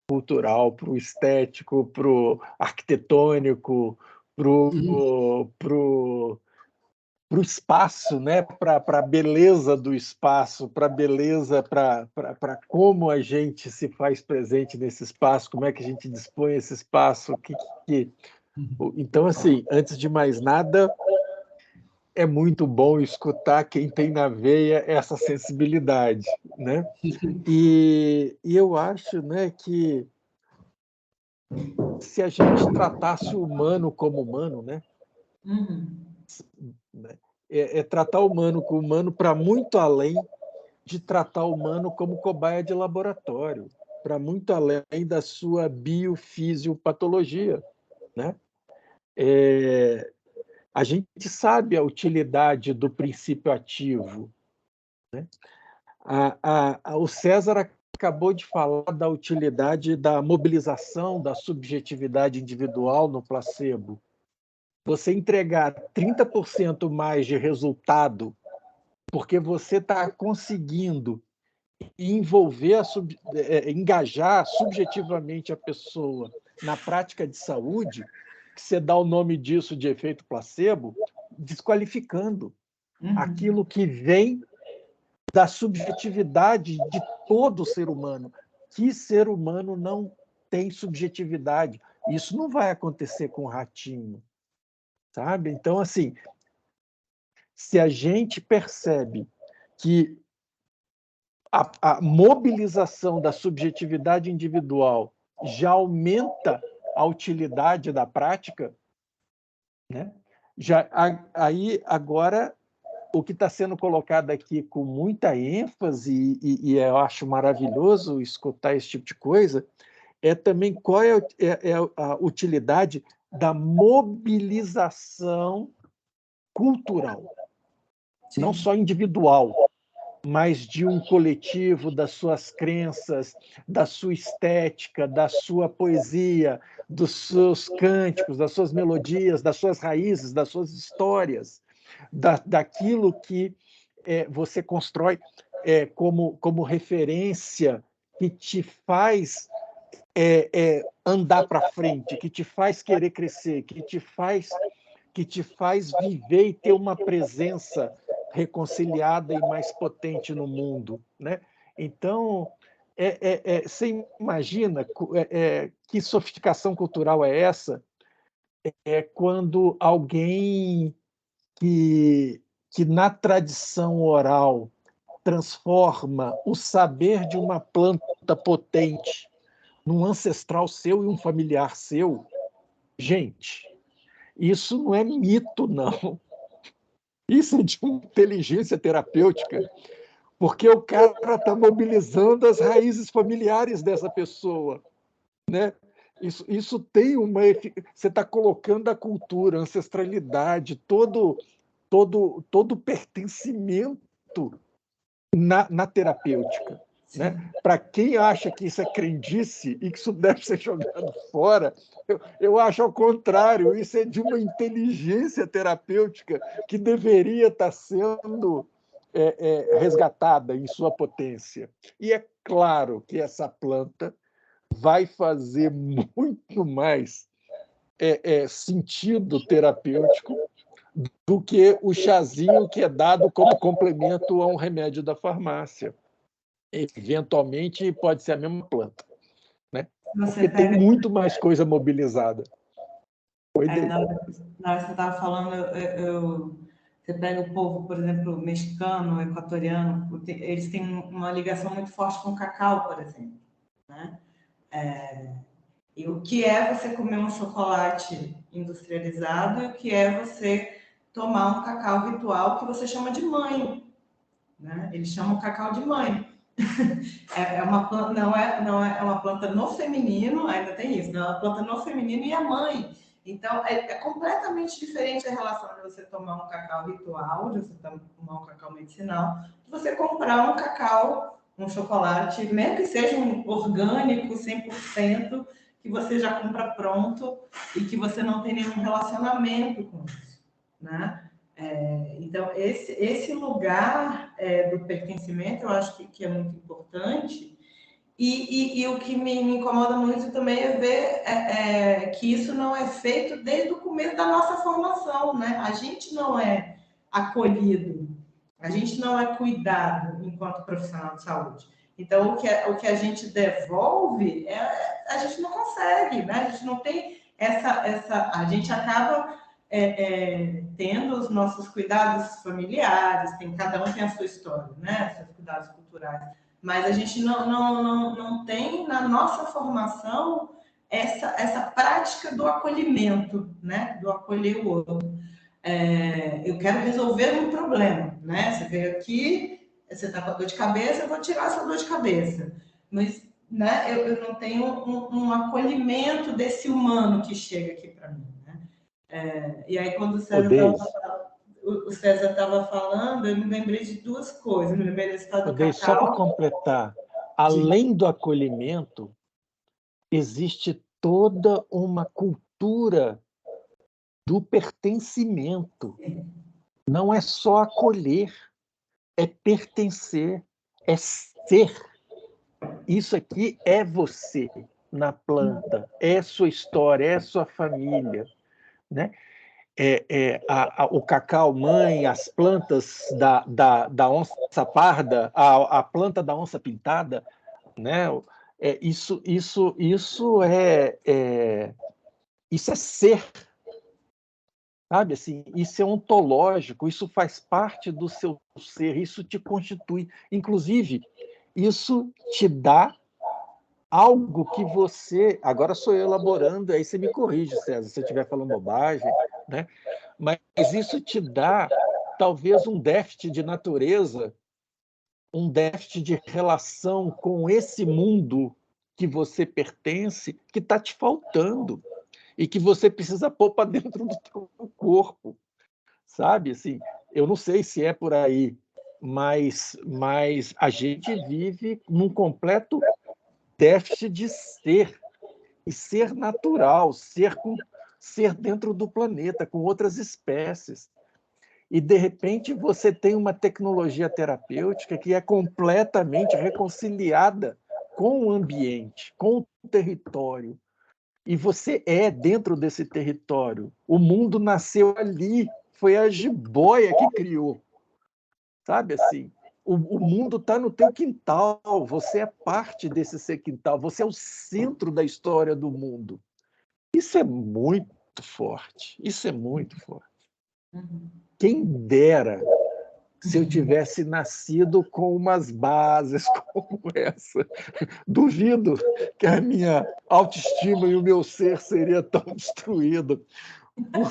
cultural, para o estético, para o arquitetônico, para o espaço, né? Para a beleza do espaço, para a beleza, para como a gente se faz presente nesse espaço, como é que a gente dispõe esse espaço. Então, assim, antes de mais nada, é muito bom escutar quem tem na veia essa sensibilidade, né? E eu acho, né, que se a gente tratasse o humano como humano, né, tratar o humano como humano para muito além de tratar o humano como cobaia de laboratório, para muito além da sua biofisiopatologia, né? A gente sabe a utilidade do princípio ativo, né? O César acabou de falar da utilidade da mobilização da subjetividade individual no placebo. Você entregar 30% mais de resultado porque você está conseguindo envolver, engajar subjetivamente a pessoa na prática de saúde, que você dá o nome disso de efeito placebo, desqualificando aquilo que vem da subjetividade de todo ser humano. Que ser humano não tem subjetividade? Isso não vai acontecer com o ratinho, sabe? Então, assim, se a gente percebe que a mobilização da subjetividade individual já aumenta a utilidade da prática, né? Aí agora o que está sendo colocado aqui com muita ênfase, e eu acho maravilhoso escutar esse tipo de coisa, é também qual é a utilidade da mobilização cultural, não só individual, mas de um coletivo, das suas crenças, da sua estética, da sua poesia, dos seus cânticos, das suas melodias, das suas raízes, das suas histórias, daquilo que você constrói como referência, que te faz andar para frente, que te faz querer crescer, que te faz viver e ter uma presença reconciliada e mais potente no mundo, né? Então, você imagina que sofisticação cultural é essa? É quando alguém que na tradição oral transforma o saber de uma planta potente num ancestral seu e um familiar seu. Gente, isso não é mito, não. Isso é de uma inteligência terapêutica, porque o cara está mobilizando as raízes familiares dessa pessoa, né? Isso tem uma... Você está colocando a cultura, a ancestralidade, todo pertencimento na terapêutica. Né? Para quem acha que isso é crendice e que isso deve ser jogado fora, eu acho ao contrário, isso é de uma inteligência terapêutica que deveria estar sendo resgatada em sua potência. E é claro que essa planta vai fazer muito mais sentido terapêutico do que o chazinho que é dado como complemento a um remédio da farmácia. Eventualmente pode ser a mesma planta, né? Porque tem muito mais coisa mobilizada. Na hora que você estava falando, você pega o povo, por exemplo, mexicano, equatoriano, eles têm uma ligação muito forte com o cacau, por exemplo, né? E o que é você comer um chocolate industrializado e o que é você tomar um cacau ritual que você chama de mãe, né? Eles chamam cacau de mãe. É uma planta, não é uma planta no feminino, ainda tem isso, não é uma planta no feminino e é mãe. Então, é completamente diferente a relação de você tomar um cacau ritual, de você tomar um cacau medicinal, de você comprar um cacau, um chocolate, mesmo que seja um orgânico, 100%, que você já compra pronto e que você não tem nenhum relacionamento com isso, né? Então, esse lugar do pertencimento eu acho que é muito importante E o que me incomoda muito também é ver que isso não é feito desde o começo da nossa formação, né? A gente não é acolhido, a gente não é cuidado enquanto profissional de saúde. Então, o que a gente devolve, a gente não consegue, né? A gente não tem a gente acaba tendo os nossos cuidados familiares, cada um tem a sua história, né? Seus cuidados culturais. Mas a gente não tem na nossa formação essa prática do acolhimento, né? Do acolher o outro. Eu quero resolver um problema, né? Você veio aqui, você está com dor de cabeça, eu vou tirar essa dor de cabeça. Mas, né, eu não tenho um acolhimento desse humano que chega aqui para mim, né? E aí, quando o César estava falando, eu me lembrei de duas coisas. Eu me lembrei da história do cacau. Só para completar, além do acolhimento, existe toda uma cultura do pertencimento. Não é só acolher, é pertencer, é ser. Isso aqui é você na planta, é sua história, é sua família, né? O cacau mãe, as plantas da onça parda, a planta da onça pintada, né? Isso é ser, sabe? Assim, isso é ontológico, isso faz parte do seu ser, isso te constitui. Inclusive, isso te dá algo que você... Agora sou eu elaborando, aí você me corrige, César, se eu estiver falando bobagem, né? Mas isso te dá, talvez, um déficit de natureza, um déficit de relação com esse mundo que você pertence, que está te faltando e que você precisa pôr para dentro do teu corpo, sabe? Assim, eu não sei se é por aí, mas a gente vive num completo déficit de ser, e ser natural, ser dentro do planeta, com outras espécies. E, de repente, você tem uma tecnologia terapêutica que é completamente reconciliada com o ambiente, com o território. E você é dentro desse território. O mundo nasceu ali, foi a jiboia que criou. Sabe assim? O mundo está no teu quintal, você é parte desse seu quintal, você é o centro da história do mundo. Isso é muito forte, isso é muito forte. Quem dera se eu tivesse nascido com umas bases como essa. Duvido que a minha autoestima e o meu ser seria tão destruído por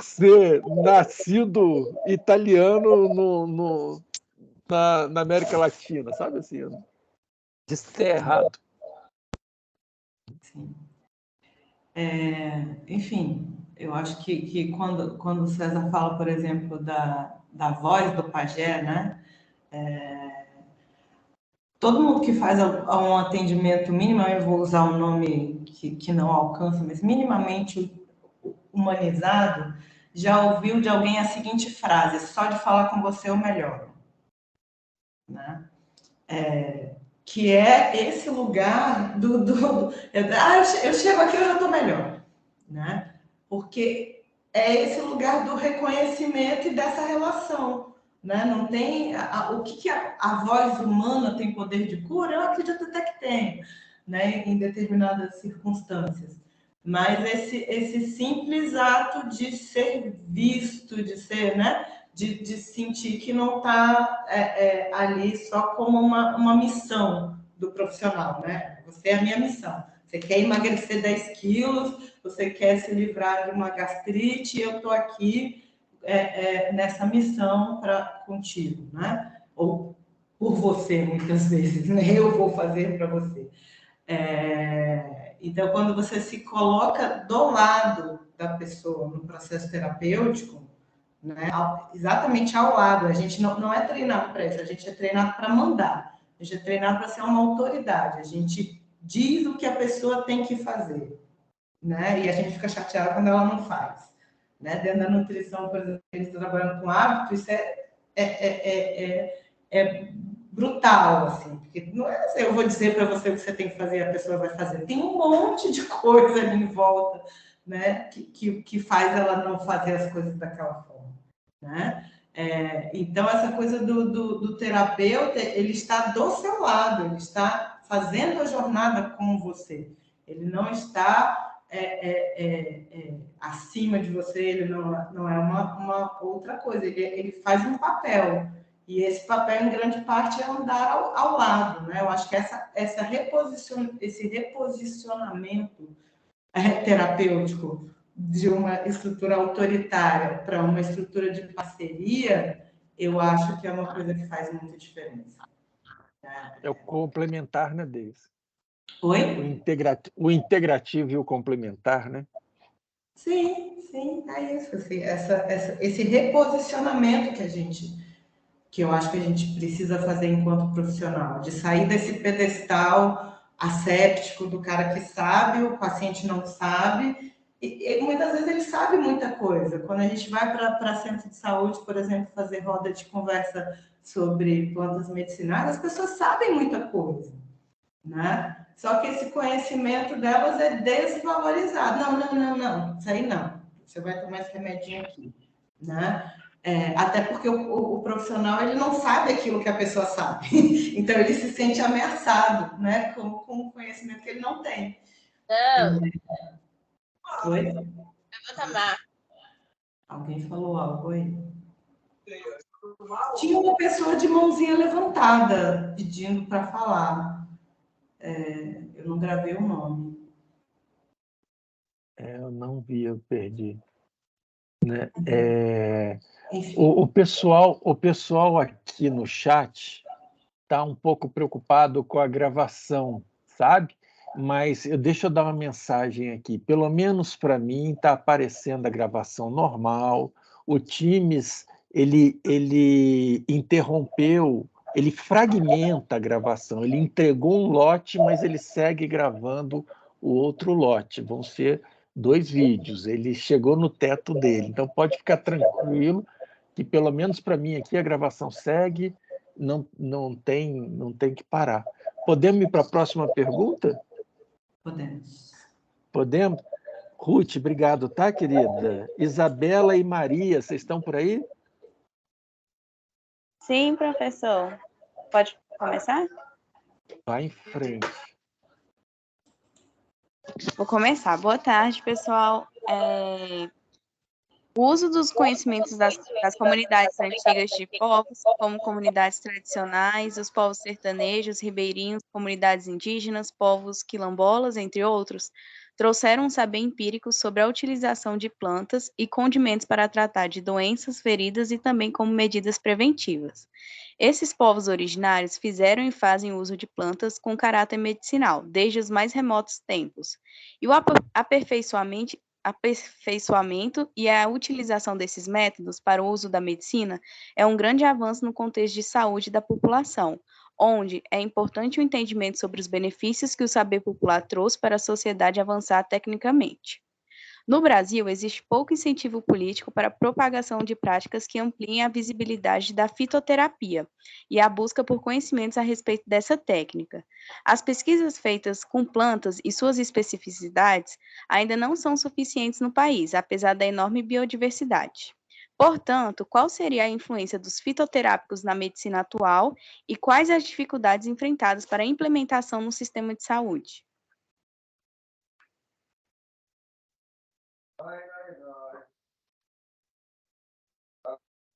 ser nascido italiano na América Latina, sabe assim, de ser errado. Sim. Enfim, eu acho que quando o César fala, por exemplo, da voz do pajé, né? Todo mundo que faz um atendimento mínimo, eu vou usar um nome que não alcança, mas minimamente humanizado, já ouviu de alguém a seguinte frase: só de falar com você eu melhoro. Né? Que é esse lugar eu chego aqui, eu já estou melhor. Né? Porque é esse lugar do reconhecimento e dessa relação. Né? Não tem o que a voz humana tem poder de cura? Eu acredito até que tem, né? Em determinadas circunstâncias. Mas esse simples ato de ser visto, de ser, né? De sentir que não está ali só como uma missão do profissional, né? Você é a minha missão. Você quer emagrecer 10 quilos, você quer se livrar de uma gastrite, eu estou aqui nessa missão contigo, né? Ou por você, muitas vezes, né? Eu vou fazer para você. Então, quando você se coloca do lado da pessoa no processo terapêutico, né? Exatamente ao lado, a gente não é treinado para isso, a gente é treinado para mandar, a gente é treinado para ser uma autoridade, a gente diz o que a pessoa tem que fazer, né? E a gente fica chateado quando ela não faz. Né? Dentro da nutrição, por exemplo, a gente está trabalhando com hábito, isso é brutal, assim, porque não é assim, eu vou dizer para você o que você tem que fazer e a pessoa vai fazer. Tem um monte de coisa ali em volta, né, que faz ela não fazer as coisas daquela forma, né? Então, essa coisa do terapeuta, ele está do seu lado, ele está fazendo a jornada com você. Ele não está acima de você, ele não é uma outra coisa, ele faz um papel. E esse papel, em grande parte, é andar ao lado, né? Eu acho que esse reposicionamento terapêutico de uma estrutura autoritária para uma estrutura de parceria, eu acho que é uma coisa que faz muita diferença. É o complementar, né, Deise? Oi? O integrativo e o complementar, né? Sim, é isso. Assim, esse reposicionamento que eu acho que a gente precisa fazer enquanto profissional, de sair desse pedestal asséptico do cara que sabe, o paciente não sabe, e muitas vezes ele sabe muita coisa. Quando a gente vai para centro de saúde, por exemplo, fazer roda de conversa sobre plantas medicinais, as pessoas sabem muita coisa, né? Só que esse conhecimento delas é desvalorizado. Não, isso aí não. Você vai tomar esse remedinho aqui, né? Até porque o profissional ele não sabe aquilo que a pessoa sabe, então ele se sente ameaçado, né, com o conhecimento que ele não tem. Não. Oi? Eu vou tomar. Alguém falou algo aí? Tinha uma pessoa de mãozinha levantada pedindo para falar. Eu não gravei o nome. Eu não vi, eu perdi. Né? Enfim. O pessoal aqui no chat está um pouco preocupado com a gravação, sabe? Mas deixa eu dar uma mensagem aqui. Pelo menos para mim está aparecendo a gravação normal. O Teams ele interrompeu, ele fragmenta a gravação. Ele entregou um lote, mas ele segue gravando o outro lote. Vão ser 2 vídeos. Ele chegou no teto dele. Então pode ficar tranquilo que pelo menos para mim aqui a gravação segue. Não tem que parar. Podemos ir para a próxima pergunta? Podemos. Podemos? Ruth, obrigado, tá, querida? Isabela e Maria, vocês estão por aí? Sim, professor. Pode começar? Vai em frente. Vou começar. Boa tarde, pessoal. O uso dos conhecimentos das comunidades antigas de povos, como comunidades tradicionais, os povos sertanejos, ribeirinhos, comunidades indígenas, povos quilombolas, entre outros, trouxeram um saber empírico sobre a utilização de plantas e condimentos para tratar de doenças, feridas e também como medidas preventivas. Esses povos originários fizeram e fazem uso de plantas com caráter medicinal, desde os mais remotos tempos. E o aperfeiçoamento e a utilização desses métodos para o uso da medicina é um grande avanço no contexto de saúde da população, onde é importante o entendimento sobre os benefícios que o saber popular trouxe para a sociedade avançar tecnicamente. No Brasil, existe pouco incentivo político para a propagação de práticas que ampliem a visibilidade da fitoterapia e a busca por conhecimentos a respeito dessa técnica. As pesquisas feitas com plantas e suas especificidades ainda não são suficientes no país, apesar da enorme biodiversidade. Portanto, qual seria a influência dos fitoterápicos na medicina atual e quais as dificuldades enfrentadas para a implementação no sistema de saúde?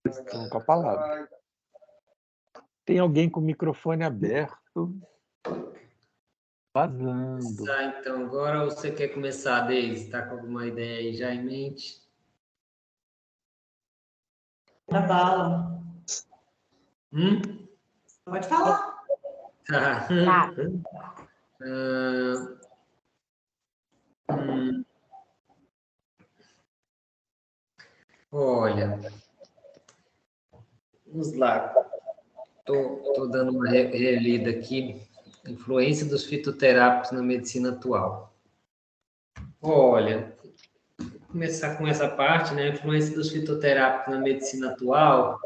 Estão com a palavra. Tem alguém com o microfone aberto, vazando. Então, agora você quer começar, Deise? Está com alguma ideia aí já em mente? Da bala. Pode falar. Tá. Olha, vamos lá. Estou dando uma relida aqui. Influência dos fitoterápicos na medicina atual. Olha, vou começar com essa parte, né? A influência dos fitoterápicos na medicina atual.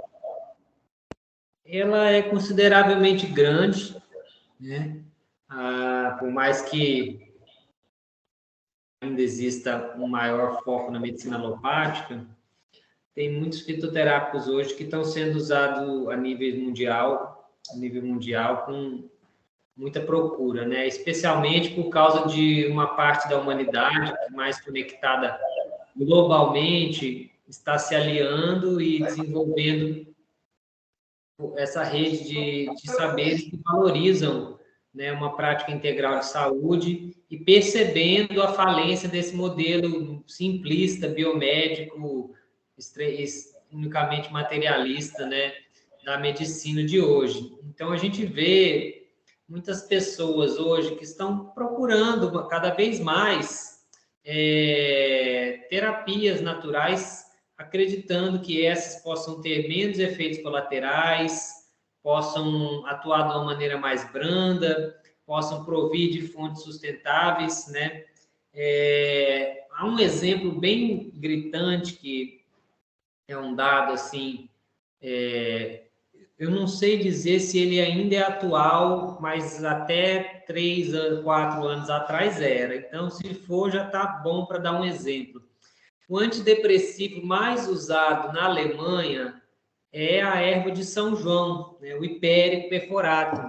ela é consideravelmente grande, né? Por mais que ainda exista um maior foco na medicina alopática, tem muitos fitoterápicos hoje que estão sendo usados a nível mundial com muita procura, né? Especialmente por causa de uma parte da humanidade mais conectada globalmente está se aliando e desenvolvendo essa rede de saberes que valorizam, né, uma prática integral de saúde e percebendo a falência desse modelo simplista, biomédico, unicamente materialista, né, da medicina de hoje. Então, a gente vê muitas pessoas hoje que estão procurando cada vez mais terapias naturais, acreditando que essas possam ter menos efeitos colaterais, possam atuar de uma maneira mais branda, possam provir de fontes sustentáveis, né? Há um exemplo bem gritante que é um dado assim, eu não sei dizer se ele ainda é atual, mas até 3 a 4 anos atrás era. Então, se for, já está bom para dar um exemplo. O antidepressivo mais usado na Alemanha é a erva de São João, né? O hipérico perforatum.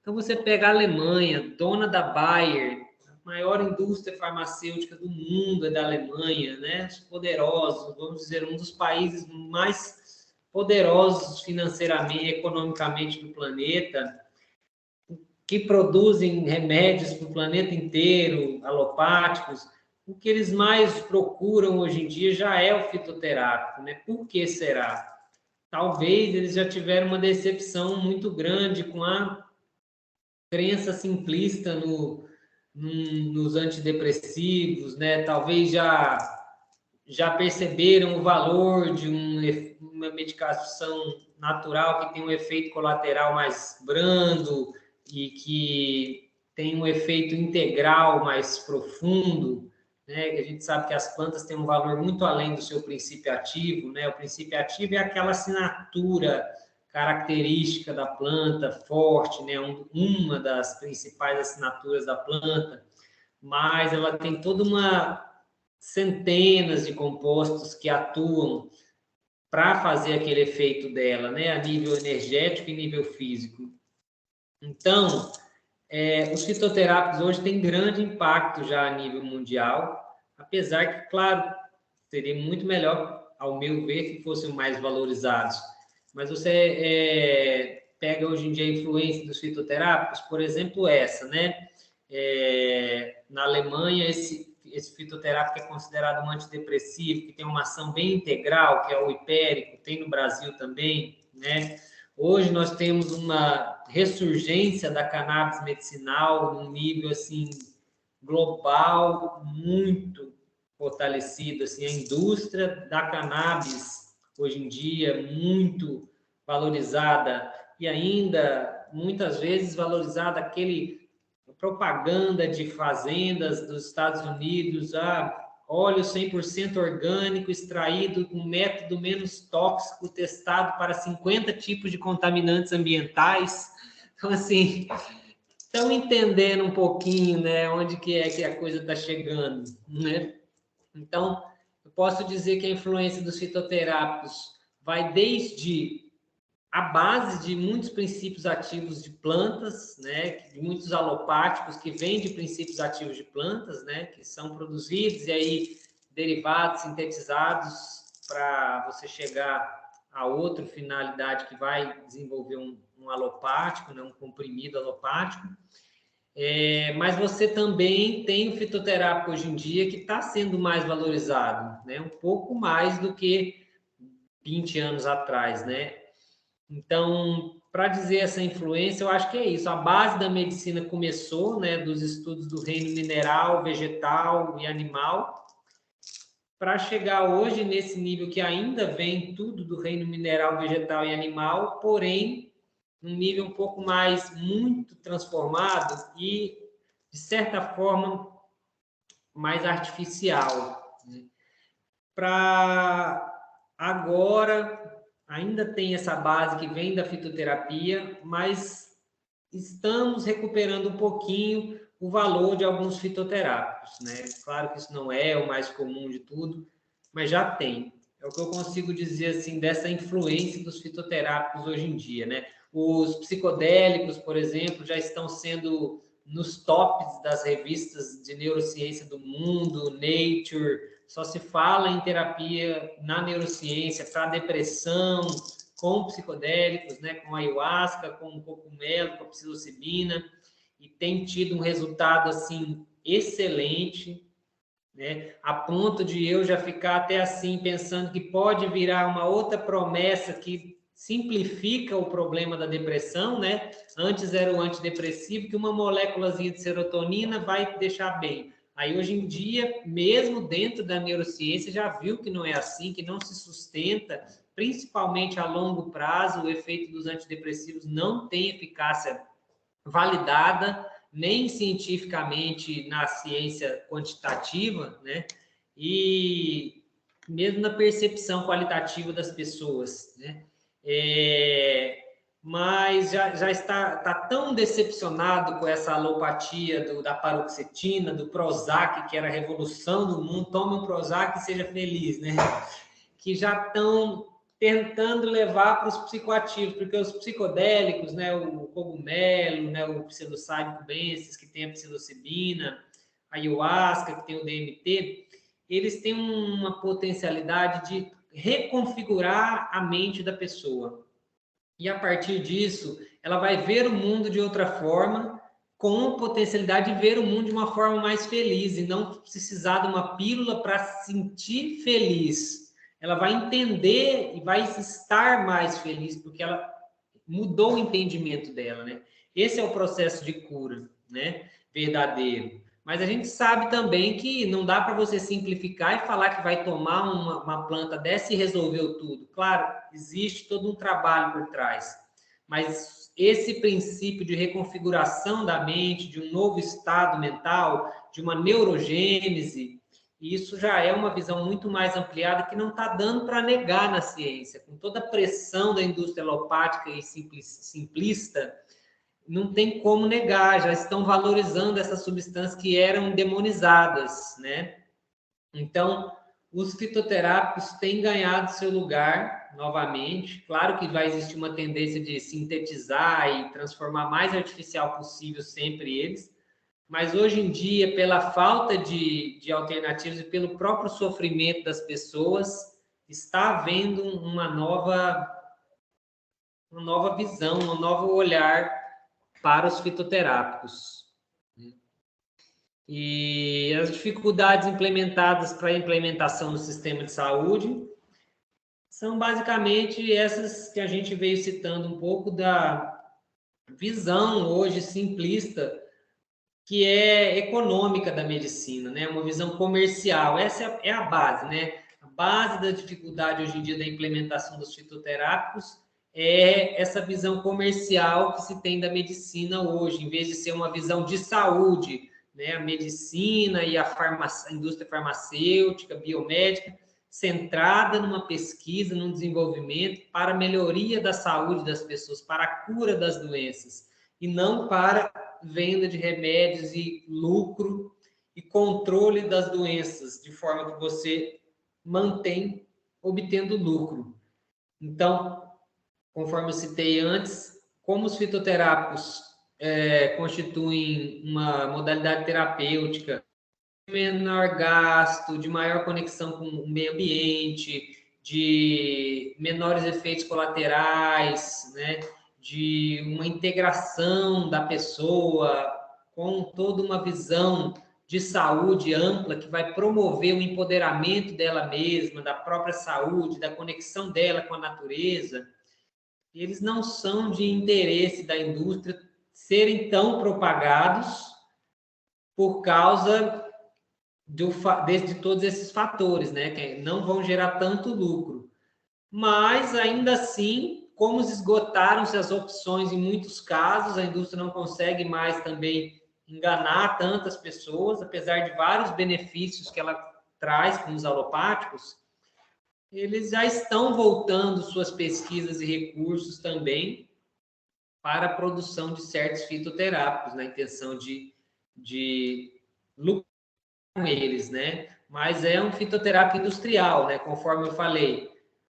Então, você pega a Alemanha, dona da Bayer, a maior indústria farmacêutica do mundo é da Alemanha, né? Os poderosos, vamos dizer, um dos países mais poderosos financeiramente, economicamente do planeta, que produzem remédios para o planeta inteiro, alopáticos. O que eles mais procuram hoje em dia já é o fitoterápico, né? Por que será? Talvez eles já tiveram uma decepção muito grande com a crença simplista nos antidepressivos, né? Talvez já perceberam o valor de uma medicação natural que tem um efeito colateral mais brando e que tem um efeito integral mais profundo, né? A gente sabe que as plantas têm um valor muito além do seu princípio ativo, né? O princípio ativo é aquela assinatura característica da planta, forte, né? Uma das principais assinaturas da planta, mas ela tem toda uma centenas de compostos que atuam para fazer aquele efeito dela, né, a nível energético e nível físico. Então, os fitoterápicos hoje têm grande impacto já a nível mundial, apesar que, claro, seria muito melhor, ao meu ver, que fossem mais valorizados. Mas você pega hoje em dia a influência dos fitoterápicos, por exemplo, essa, né? Na Alemanha, esse fitoterápico é considerado um antidepressivo, que tem uma ação bem integral, que é o hipérico, tem no Brasil também, né? Hoje nós temos uma ressurgência da cannabis medicinal num nível, assim, global, muito fortalecido, assim, a indústria da cannabis, hoje em dia, muito valorizada, e ainda, muitas vezes, valorizada aquele propaganda de fazendas dos Estados Unidos, óleo 100% orgânico, extraído com método menos tóxico, testado para 50 tipos de contaminantes ambientais. Então, assim, estão entendendo um pouquinho, né, onde que é que a coisa está chegando, né? Então, eu posso dizer que a influência dos fitoterápicos vai desde a base de muitos princípios ativos de plantas, né, de muitos alopáticos que vêm de princípios ativos de plantas, né, que são produzidos e aí derivados sintetizados para você chegar a outra finalidade que vai desenvolver um alopático, né, um comprimido alopático. Mas você também tem o fitoterápico hoje em dia que está sendo mais valorizado, né, um pouco mais do que 20 anos atrás, né? Então, para dizer essa influência, eu acho que é isso. A base da medicina começou, né, dos estudos do reino mineral, vegetal e animal, para chegar hoje nesse nível que ainda vem tudo do reino mineral, vegetal e animal, porém, um nível um pouco mais, muito transformado e, de certa forma, mais artificial, né? Para agora ainda tem essa base que vem da fitoterapia, mas estamos recuperando um pouquinho o valor de alguns fitoterápicos, né? Claro que isso não é o mais comum de tudo, mas já tem. É o que eu consigo dizer, assim, dessa influência dos fitoterápicos hoje em dia, né? Os psicodélicos, por exemplo, já estão sendo nos tops das revistas de neurociência do mundo, Nature, só se fala em terapia na neurociência para depressão, com psicodélicos, né? Com ayahuasca, com cogumelo, com psilocibina, e tem tido um resultado, assim, excelente, né? A ponto de eu já ficar até assim, pensando que pode virar uma outra promessa que simplifica o problema da depressão, né? Antes era o antidepressivo, que uma moléculazinha de serotonina vai deixar bem. Aí, hoje em dia, mesmo dentro da neurociência, já viu que não é assim, que não se sustenta, principalmente a longo prazo, o efeito dos antidepressivos não tem eficácia validada, nem cientificamente na ciência quantitativa, né? E mesmo na percepção qualitativa das pessoas, né? Mas já está tão decepcionado com essa alopatia da paroxetina, do Prozac, que era a revolução do mundo, tome um Prozac e seja feliz, né? Que já estão tentando levar para os psicoativos, porque os psicodélicos, né, o cogumelo, né, o psilocybin cubensis, que tem a psilocibina, a ayahuasca, que tem o DMT, eles têm uma potencialidade de reconfigurar a mente da pessoa. E, a partir disso, ela vai ver o mundo de outra forma, com a potencialidade de ver o mundo de uma forma mais feliz, e não precisar de uma pílula para se sentir feliz. Ela vai entender e vai estar mais feliz, porque ela mudou o entendimento dela, né? Esse é o processo de cura, né? Verdadeiro. Mas a gente sabe também que não dá para você simplificar e falar que vai tomar uma planta dessa e resolveu tudo. Claro, existe todo um trabalho por trás. Mas esse princípio de reconfiguração da mente, de um novo estado mental, de uma neurogênese, isso já é uma visão muito mais ampliada que não está dando para negar na ciência. Com toda a pressão da indústria alopática e simplista, não tem como negar, já estão valorizando essas substâncias que eram demonizadas, né? Então, os fitoterápicos têm ganhado seu lugar novamente. Claro que vai existir uma tendência de sintetizar e transformar mais artificial possível sempre eles, mas hoje em dia, pela falta de alternativas e pelo próprio sofrimento das pessoas, está havendo uma nova visão, um novo olhar para os fitoterápicos. E as dificuldades implementadas para a implementação do sistema de saúde são basicamente essas que a gente veio citando um pouco da visão hoje simplista, que é econômica da medicina, né? Uma visão comercial. Essa é a base, né? A base da dificuldade hoje em dia da implementação dos fitoterápicos é essa visão comercial que se tem da medicina hoje, em vez de ser uma visão de saúde, né? A medicina e a indústria farmacêutica, biomédica, centrada numa pesquisa, num desenvolvimento para a melhoria da saúde das pessoas, para a cura das doenças, e não para venda de remédios e lucro e controle das doenças, de forma que você mantém obtendo lucro. Então, conforme eu citei antes, como os fitoterápicos constituem uma modalidade terapêutica de menor gasto, de maior conexão com o meio ambiente, de menores efeitos colaterais, né? De uma integração da pessoa com toda uma visão de saúde ampla que vai promover o empoderamento dela mesma, da própria saúde, da conexão dela com a natureza. Eles não são de interesse da indústria serem tão propagados por causa de todos esses fatores, né, que não vão gerar tanto lucro. Mas, ainda assim, como esgotaram-se as opções em muitos casos, a indústria não consegue mais também enganar tantas pessoas, apesar de vários benefícios que ela traz com os alopáticos, eles já estão voltando suas pesquisas e recursos também para a produção de certos fitoterápicos, na intenção de lucrar com eles, né? Mas é um fitoterápico industrial, né? Conforme eu falei,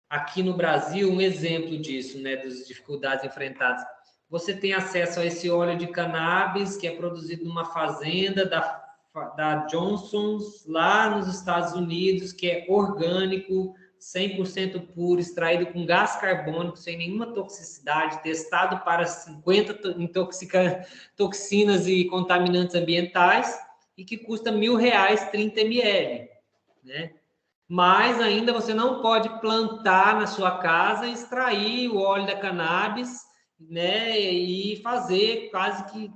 aqui no Brasil, um exemplo disso, né? Das dificuldades enfrentadas. Você tem acesso a esse óleo de cannabis que é produzido numa fazenda da Johnson's, lá nos Estados Unidos, que é orgânico, 100% puro, extraído com gás carbônico, sem nenhuma toxicidade, testado para 50 toxinas e contaminantes ambientais, e que custa R$1.000, 30 ml, né? Mas ainda você não pode plantar na sua casa e extrair o óleo da cannabis, né? E fazer quase que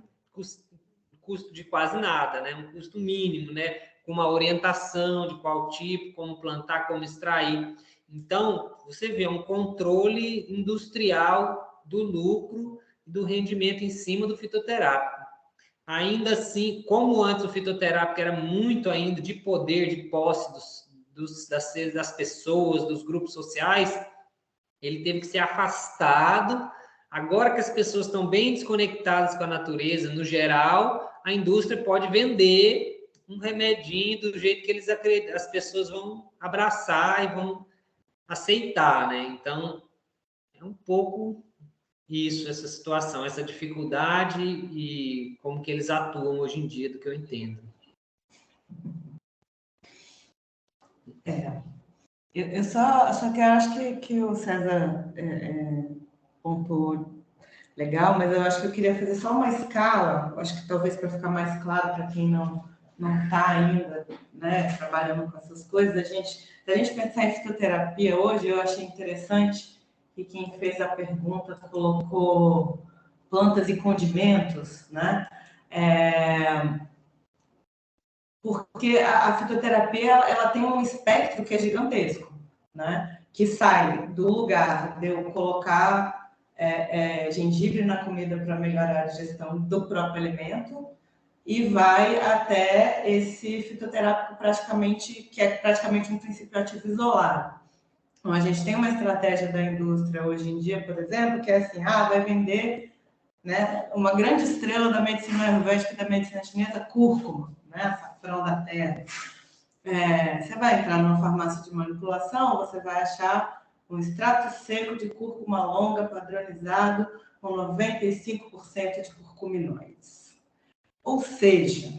custo de quase nada, né? Um custo mínimo, né? Com uma orientação de qual tipo, como plantar, como extrair. Então, você vê um controle industrial do lucro e do rendimento em cima do fitoterápico. Ainda assim, como antes o fitoterápico era muito ainda de poder, de posse das pessoas, dos grupos sociais, ele teve que ser afastado. Agora que as pessoas estão bem desconectadas com a natureza, no geral, a indústria pode vender um remedinho do jeito que eles acreditam, as pessoas vão abraçar e vão aceitar, né? Então, é um pouco isso, essa situação, essa dificuldade e como que eles atuam hoje em dia, do que eu entendo. Eu só que eu acho que o César pontuou legal, mas eu acho que eu queria fazer só uma escala, acho que talvez para ficar mais claro para quem não está ainda, né, trabalhando com essas coisas, a gente pensar em fitoterapia hoje, eu achei interessante que quem fez a pergunta colocou plantas e condimentos, né? Porque a fitoterapia ela tem um espectro que é gigantesco, né? Que sai do lugar de eu colocar gengibre na comida para melhorar a digestão do próprio alimento e vai até esse fitoterápico que é praticamente um princípio ativo isolado. Então, a gente tem uma estratégia da indústria hoje em dia, por exemplo, que é assim, vai vender, né, uma grande estrela da medicina ayurvédica e da medicina chinesa, cúrcuma, né, açafrão da terra. Você vai entrar numa farmácia de manipulação, você vai achar um extrato seco de cúrcuma longa padronizado com 95% de curcuminoides. Ou seja,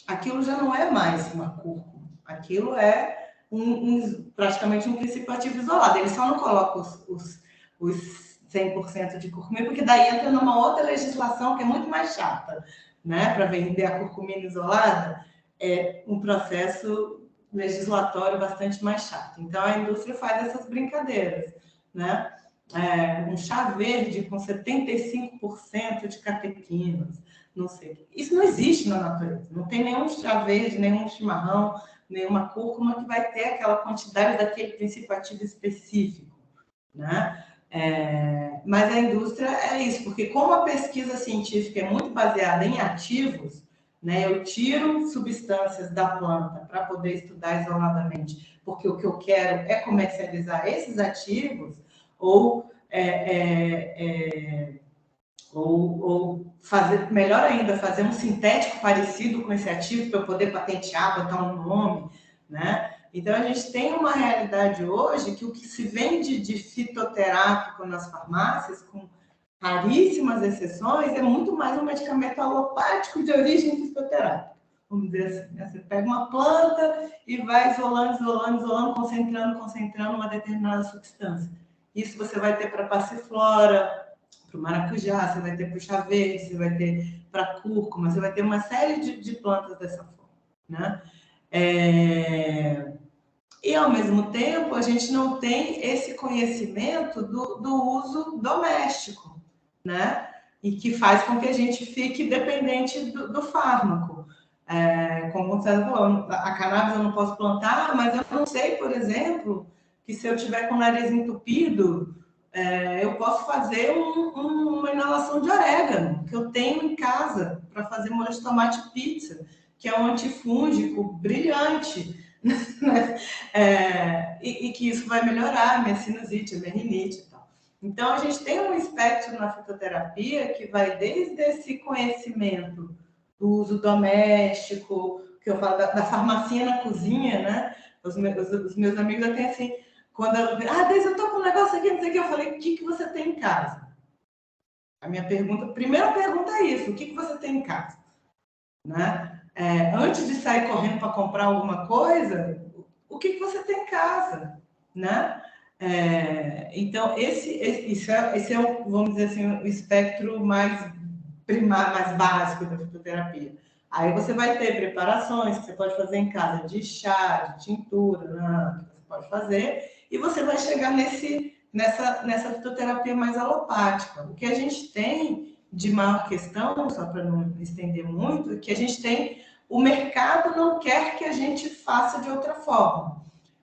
aquilo já não é mais uma cúrcuma, aquilo é praticamente um princípio ativo isolado. Ele só não coloca os 100% de curcumina, porque daí entra numa outra legislação que é muito mais chata, né? Para vender a curcumina isolada, é um processo legislatório bastante mais chato. Então, a indústria faz essas brincadeiras, né? Um chá verde com 75% de catequinas, não sei. Isso não existe na natureza. Não tem nenhum chá verde, nenhum chimarrão, nenhuma cúrcuma que vai ter aquela quantidade daquele princípio ativo específico, né? Mas a indústria é isso, porque como a pesquisa científica é muito baseada em ativos, né, eu tiro substâncias da planta para poder estudar isoladamente, porque o que eu quero é comercializar esses ativos, ou fazer, melhor ainda, fazer um sintético parecido com esse ativo para eu poder patentear, botar um nome, né? Então, a gente tem uma realidade hoje que o que se vende de fitoterápico nas farmácias, com raríssimas exceções, é muito mais um medicamento alopático de origem fitoterápica. Vamos dizer assim, né? Você pega uma planta e vai isolando, concentrando uma determinada substância. Isso você vai ter para passiflora, para o maracujá, você vai ter para o chá verde, você vai ter para cúrcuma, você vai ter uma série de plantas dessa forma, né? E, ao mesmo tempo, a gente não tem esse conhecimento do uso doméstico, né? E que faz com que a gente fique dependente do fármaco. Como você falou, a cannabis eu não posso plantar, mas eu não sei, por exemplo, que se eu tiver com o nariz entupido, eu posso fazer uma inalação de orégano, que eu tenho em casa, para fazer molho de tomate pizza, que é um antifúngico brilhante, E que isso vai melhorar a minha sinusite, a minha rinite e tal. Então, a gente tem um espectro na fitoterapia que vai desde esse conhecimento do uso doméstico, que eu falo da farmacinha na cozinha, né? Os meus amigos até assim, quando Deise, eu tô com um negócio aqui, não sei o que, eu falei, o que você tem em casa? A minha primeira pergunta é isso, o que você tem em casa? Né? Antes de sair correndo para comprar alguma coisa, o que você tem em casa? Né? Então, esse é o, vamos dizer assim, o espectro mais primário, mais básico da fitoterapia. Aí você vai ter preparações que você pode fazer em casa, de chá, de tintura, né, que você pode fazer, e você vai chegar nessa fitoterapia mais alopática. O que a gente tem de maior questão, só para não estender muito, é que a gente tem, o mercado não quer que a gente faça de outra forma.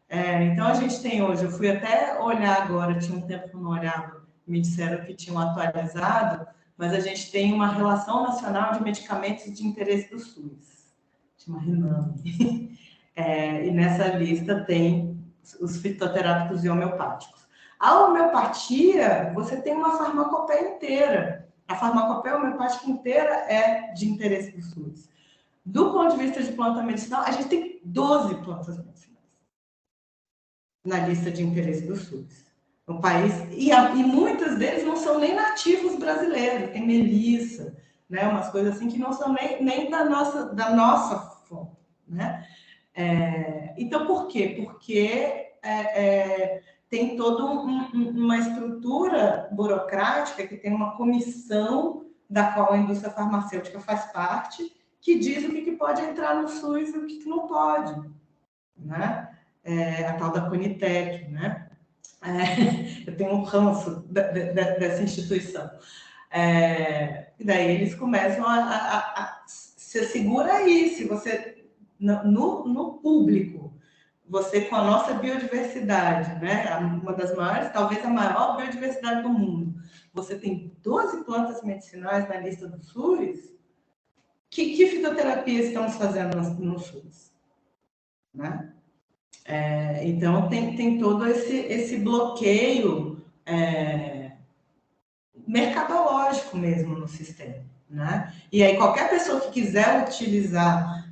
Então, a gente tem hoje, eu fui até olhar agora, tinha um tempo que eu não olhava, me disseram que tinham atualizado, mas a gente tem uma Relação Nacional de Medicamentos de Interesse do SUS, chama RENAME, e nessa lista tem os fitoterápicos e homeopáticos. A homeopatia, você tem uma farmacopeia inteira. A farmacopeia homeopática inteira é de interesse do SUS. Do ponto de vista de planta medicinal, a gente tem 12 plantas medicinais na lista de interesse do SUS. No país, e muitos deles não são nem nativos brasileiros, tem melissa, né, umas coisas assim que não são nem da nossa fonte, né? Então, por quê? Porque tem toda uma estrutura burocrática que tem uma comissão da qual a indústria farmacêutica faz parte, que diz o que pode entrar no SUS e o que não pode, né? A tal da Conitec, né? Eu tenho um ranço dessa instituição. E daí eles começam se segura aí, se você, no público, você com a nossa biodiversidade, né? Uma das maiores, talvez a maior biodiversidade do mundo, você tem 12 plantas medicinais na lista do SUS, que fitoterapia estamos fazendo no SUS? Né? Então, tem todo esse bloqueio mercadológico mesmo no sistema, né? E aí, qualquer pessoa que quiser utilizar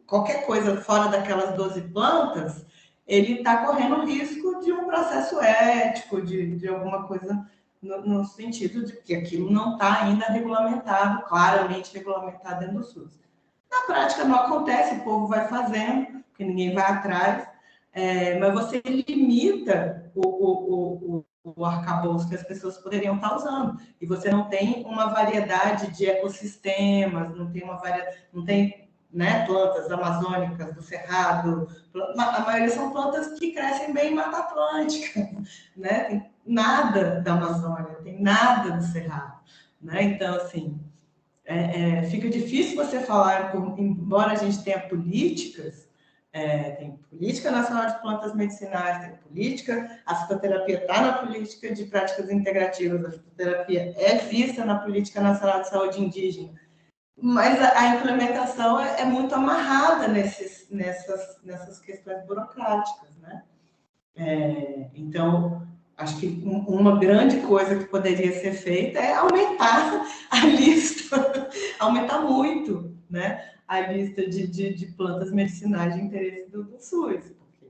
qualquer coisa fora daquelas 12 plantas, ele está correndo risco de um processo ético, de alguma coisa no sentido de que aquilo não está ainda regulamentado, claramente regulamentado dentro do SUS. Na prática não acontece, o povo vai fazendo, porque ninguém vai atrás, mas você limita o arcabouço que as pessoas poderiam estar usando. E você não tem uma variedade de ecossistemas, não tem né, plantas amazônicas do Cerrado, a maioria são plantas que crescem bem em Mata Atlântica, né? Tem nada da Amazônia, tem nada do Cerrado, né? Então, assim, fica difícil você falar, embora a gente tenha políticas, tem política nacional de plantas medicinais, tem política, a fitoterapia está na política de práticas integrativas, a fitoterapia é vista na política nacional de saúde indígena, mas a implementação é muito amarrada nessas questões burocráticas, né? Então, acho que uma grande coisa que poderia ser feita é aumentar a lista, aumentar muito, né, a lista de plantas medicinais de interesse do SUS, porque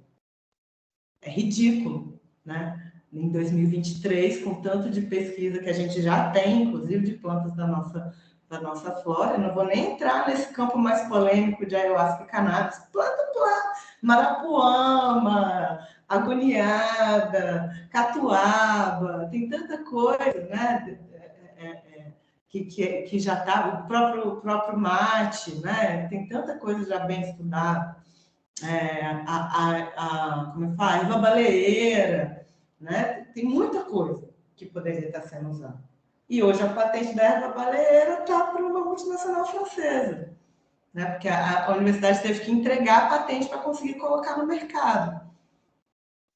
é ridículo, né? Em 2023, com tanto de pesquisa que a gente já tem, inclusive de plantas da nossa flora, eu não vou nem entrar nesse campo mais polêmico de ayahuasca e cannabis, planta, marapuama, agoniada, catuaba, tem tanta coisa, né? Que já está, o próprio mate, né? Tem tanta coisa já bem estudada. Como é que fala? Erva baleeira, né? Tem muita coisa que poderia estar sendo usada. E hoje a patente da erva baleeira está para uma multinacional francesa, né? Porque a universidade teve que entregar a patente para conseguir colocar no mercado,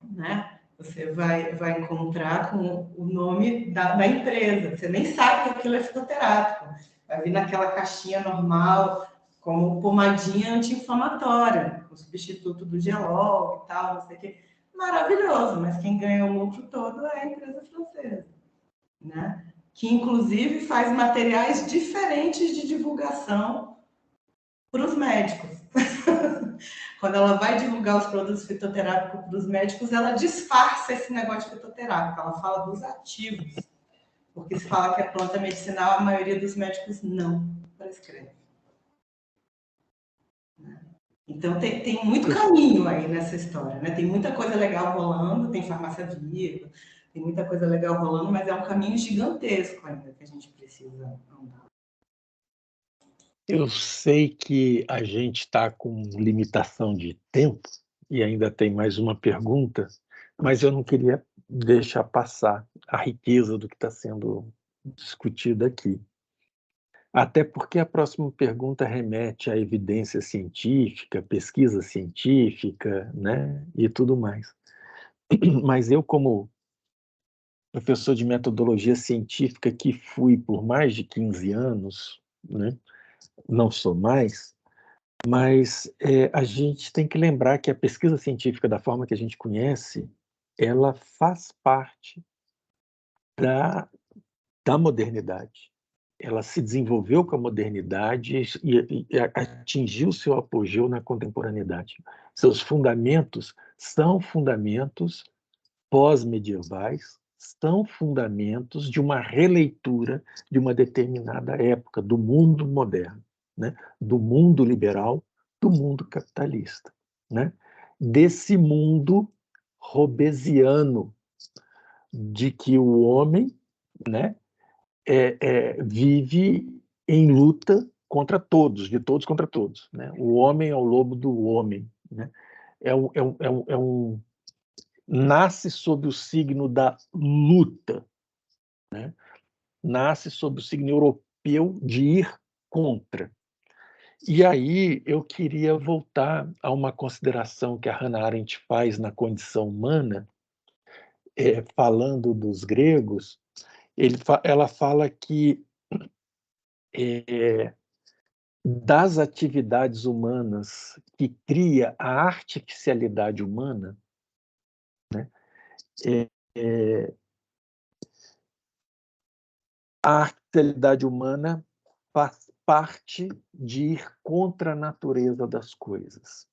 né? Você vai encontrar com o nome da empresa, você nem sabe que aquilo é fitoterápico, vai vir naquela caixinha normal, como pomadinha anti-inflamatória, o substituto do Gelol e tal, não sei o quê. Maravilhoso, mas quem ganha o lucro todo é a empresa francesa, né? Que inclusive faz materiais diferentes de divulgação para os médicos. Quando ela vai divulgar os produtos fitoterápicos para os médicos, ela disfarça esse negócio de fitoterápico, ela fala dos ativos, porque se fala que é planta medicinal, a maioria dos médicos não prescreve. Então tem muito caminho aí nessa história, né? Tem muita coisa legal rolando, tem farmácia viva, tem muita coisa legal rolando, mas é um caminho gigantesco ainda que a gente precisa andar. Eu sei que a gente está com limitação de tempo e ainda tem mais uma pergunta, mas eu não queria deixar passar a riqueza do que está sendo discutido aqui. Até porque a próxima pergunta remete à evidência científica, pesquisa científica, né, e tudo mais. Mas eu, como professor de metodologia científica que fui por mais de 15 anos, né, não sou mais, mas a gente tem que lembrar que a pesquisa científica, da forma que a gente conhece, ela faz parte da modernidade. Ela se desenvolveu com a modernidade e atingiu seu apogeu na contemporaneidade. Seus fundamentos são fundamentos pós-medievais, são fundamentos de uma releitura de uma determinada época do mundo moderno, né? Do mundo liberal, do mundo capitalista, né? Desse mundo hobbesiano de que o homem, né, vive em luta contra todos, de todos contra todos, né? O homem é o lobo do homem, né? Nasce sob o signo da luta, né? Nasce sob o signo europeu de ir contra. E aí eu queria voltar a uma consideração que a Hannah Arendt faz na condição humana, falando dos gregos. Ela fala que das atividades humanas que cria a artificialidade humana, né, a artificialidade humana faz parte de ir contra a natureza das coisas.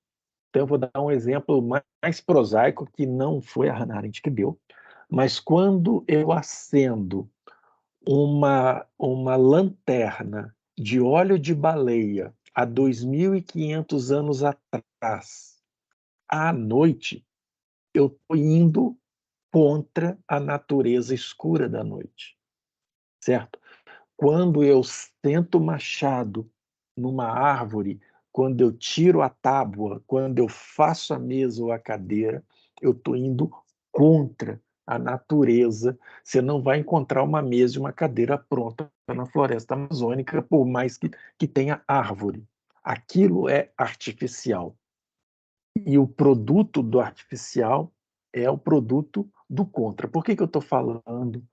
Então, eu vou dar um exemplo mais prosaico, que não foi a Hannah Arendt que deu, mas quando eu acendo uma lanterna de óleo de baleia há 2.500 anos atrás, à noite, eu estou indo contra a natureza escura da noite, certo? Quando eu sento o machado numa árvore, quando eu tiro a tábua, quando eu faço a mesa ou a cadeira, eu estou indo contra a natureza. Você não vai encontrar uma mesa e uma cadeira pronta na floresta amazônica, por mais que tenha árvore. Aquilo é artificial. E o produto do artificial é o produto do contra. Por que eu estou falando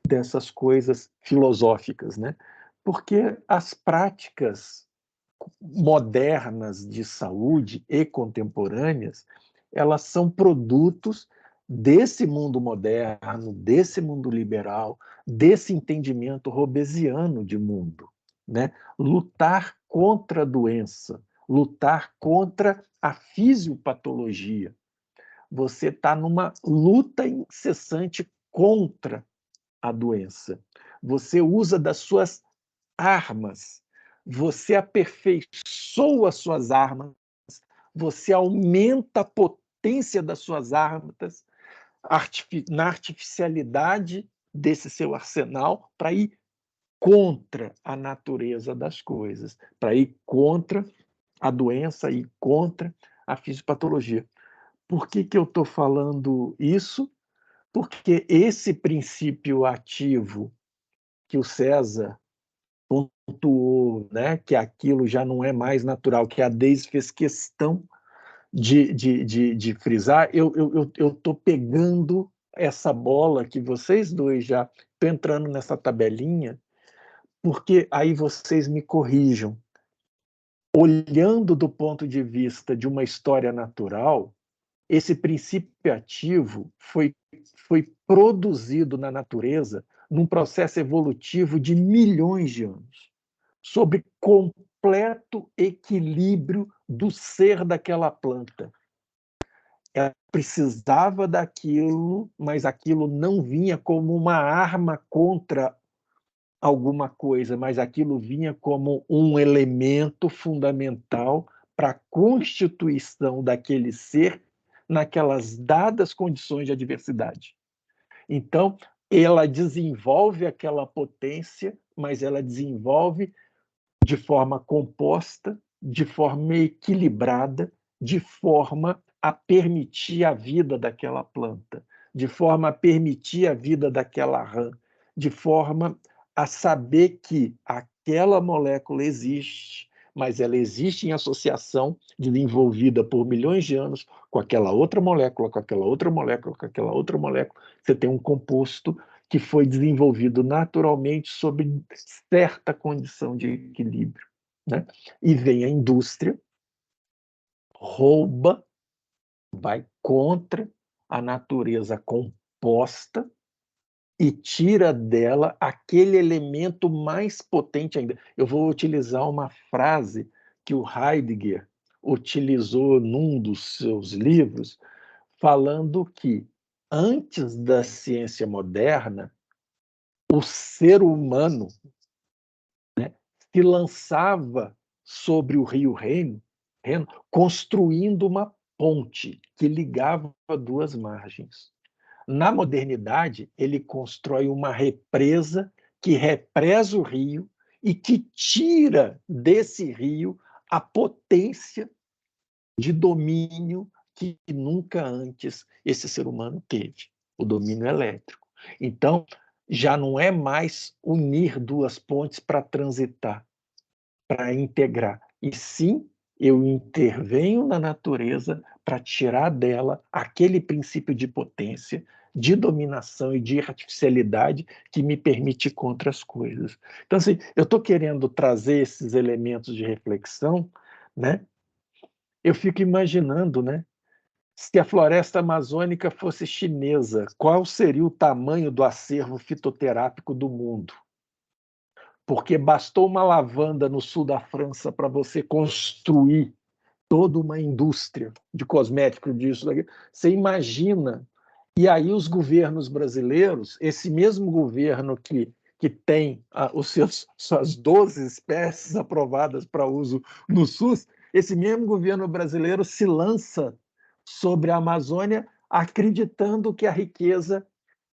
dessas coisas filosóficas, né? Porque as práticas modernas de saúde e contemporâneas, elas são produtos desse mundo moderno, desse mundo liberal, desse entendimento hobbesiano de mundo, né? Lutar contra a doença, lutar contra a fisiopatologia. Você está numa luta incessante contra a doença. Você usa das suas armas, você aperfeiçoa as suas armas, você aumenta a potência das suas armas na artificialidade desse seu arsenal para ir contra a natureza das coisas, para ir contra a doença e contra a fisiopatologia. Por que eu estou falando isso? Porque esse princípio ativo que o César pontuou, né, que aquilo já não é mais natural, que a Deise fez questão de frisar, eu estou pegando essa bola que vocês dois já estão entrando nessa tabelinha, porque aí vocês me corrijam. olhando do ponto de vista de uma história natural, esse princípio ativo foi produzido na natureza num processo evolutivo de milhões de anos, sob completo equilíbrio do ser daquela planta. Ela precisava daquilo, mas aquilo não vinha como uma arma contra alguma coisa, mas aquilo vinha como um elemento fundamental para a constituição daquele ser naquelas dadas condições de adversidade. Então, ela desenvolve aquela potência, mas ela desenvolve de forma composta, de forma equilibrada, de forma a permitir a vida daquela planta, de forma a permitir a vida daquela rã, de forma a saber que aquela molécula existe, mas ela existe em associação, desenvolvida por milhões de anos, com aquela outra molécula, com aquela outra molécula, com aquela outra molécula. Você tem um composto que foi desenvolvido naturalmente sob certa condição de equilíbrio, né? E vem a indústria, rouba, vai contra a natureza composta e tira dela aquele elemento mais potente ainda. Eu vou utilizar uma frase que o Heidegger utilizou num dos seus livros, falando que antes da ciência moderna, o ser humano, né, se lançava sobre o rio Reno, construindo uma ponte que ligava duas margens. Na modernidade, ele constrói uma represa que represa o rio e que tira desse rio a potência de domínio que nunca antes esse ser humano teve, o domínio elétrico. Então, já não é mais unir duas pontes para transitar, para integrar, e sim eu intervenho na natureza para tirar dela aquele princípio de potência, de dominação e de artificialidade que me permite ir contra as coisas. Então, assim, eu estou querendo trazer esses elementos de reflexão, né? Eu fico imaginando, né? Se a floresta amazônica fosse chinesa, qual seria o tamanho do acervo fitoterápico do mundo? Porque bastou uma lavanda no sul da França para você construir toda uma indústria de cosmético disso, daquilo. Você imagina. E aí os governos brasileiros, esse mesmo governo que tem suas 12 espécies aprovadas para uso no SUS, esse mesmo governo brasileiro se lança sobre a Amazônia acreditando que a riqueza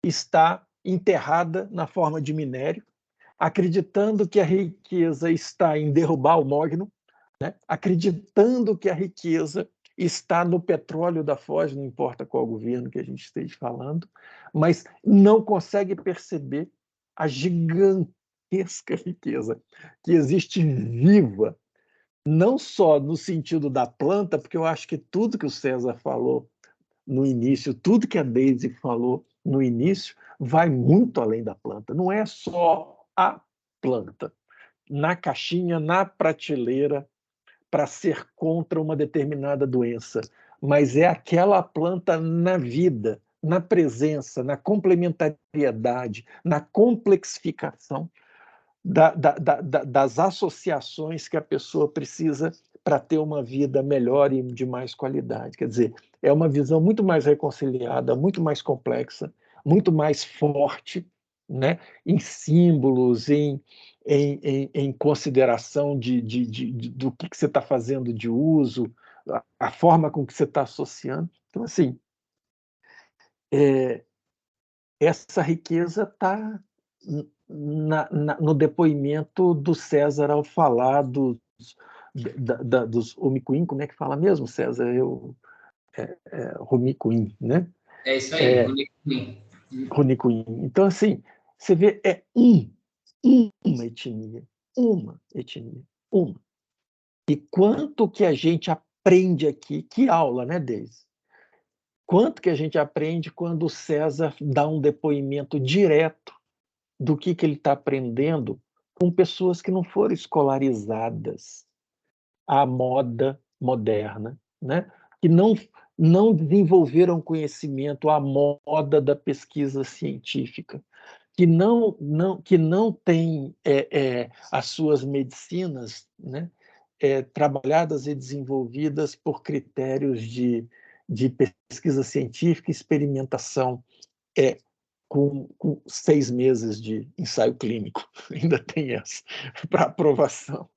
está enterrada na forma de minério, acreditando que a riqueza está em derrubar o mogno, né? Acreditando que a riqueza está no petróleo da Foz, não importa qual governo que a gente esteja falando, mas não consegue perceber a gigantesca riqueza que existe viva, não só no sentido da planta, porque eu acho que tudo que o César falou no início, tudo que a Daisy falou no início, vai muito além da planta. Não é só a planta na caixinha, na prateleira, para ser contra uma determinada doença, mas é aquela planta na vida, na presença, na complementariedade, na complexificação das associações que a pessoa precisa para ter uma vida melhor e de mais qualidade. Quer dizer, é uma visão muito mais reconciliada, muito mais complexa, muito mais forte, né? Em símbolos, em consideração do que você está fazendo de uso, a forma com que você está associando. Então, assim, essa riqueza está no depoimento do César ao falar dos Rumicuim, como é que fala mesmo, César? Rumicuim, né? É isso aí, Rumicuim. Então, assim, você vê, uma etnia, uma. E quanto que a gente aprende aqui, que aula, né, Deise? Quanto que a gente aprende quando o César dá um depoimento direto do que ele está aprendendo com pessoas que não foram escolarizadas. à moda moderna, né? Que não desenvolveram conhecimento à moda da pesquisa científica, que não têm as suas medicinas, né, trabalhadas e desenvolvidas por critérios de pesquisa científica e experimentação, com 6 meses de ensaio clínico, ainda tem essa, para aprovação.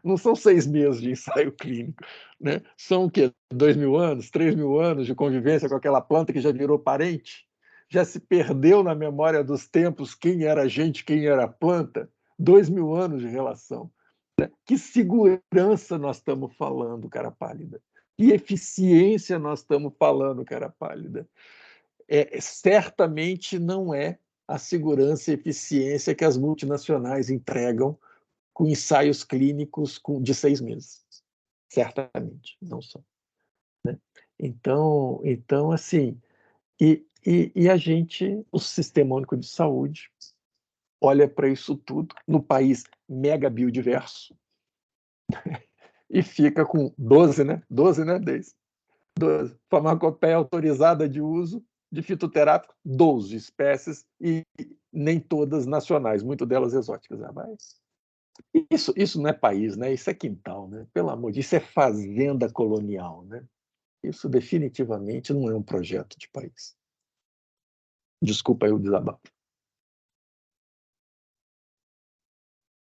Não são 6 meses de ensaio clínico, né? São o quê? 2.000 anos, 3.000 anos de convivência com aquela planta que já virou parente? Já se perdeu na memória dos tempos quem era gente, quem era planta? 2.000 anos de relação. Né? Que segurança nós estamos falando, cara pálida? Que eficiência nós estamos falando, cara pálida? Certamente não é a segurança e eficiência que as multinacionais entregam com ensaios clínicos de 6 meses. Certamente, não são. Né? Então, assim, e a gente, o Sistema Único de Saúde, olha para isso tudo, no país mega biodiverso, e fica com 12, né? 12, né, Deise? 12. Farmacopeia autorizada de uso de fitoterápico, 12 espécies, e nem todas nacionais, muitas delas exóticas. Mas isso não é país, né? Isso é quintal, né? Pelo amor de Deus, isso é fazenda colonial, né? Isso definitivamente não é um projeto de país. Desculpa aí o desabafo.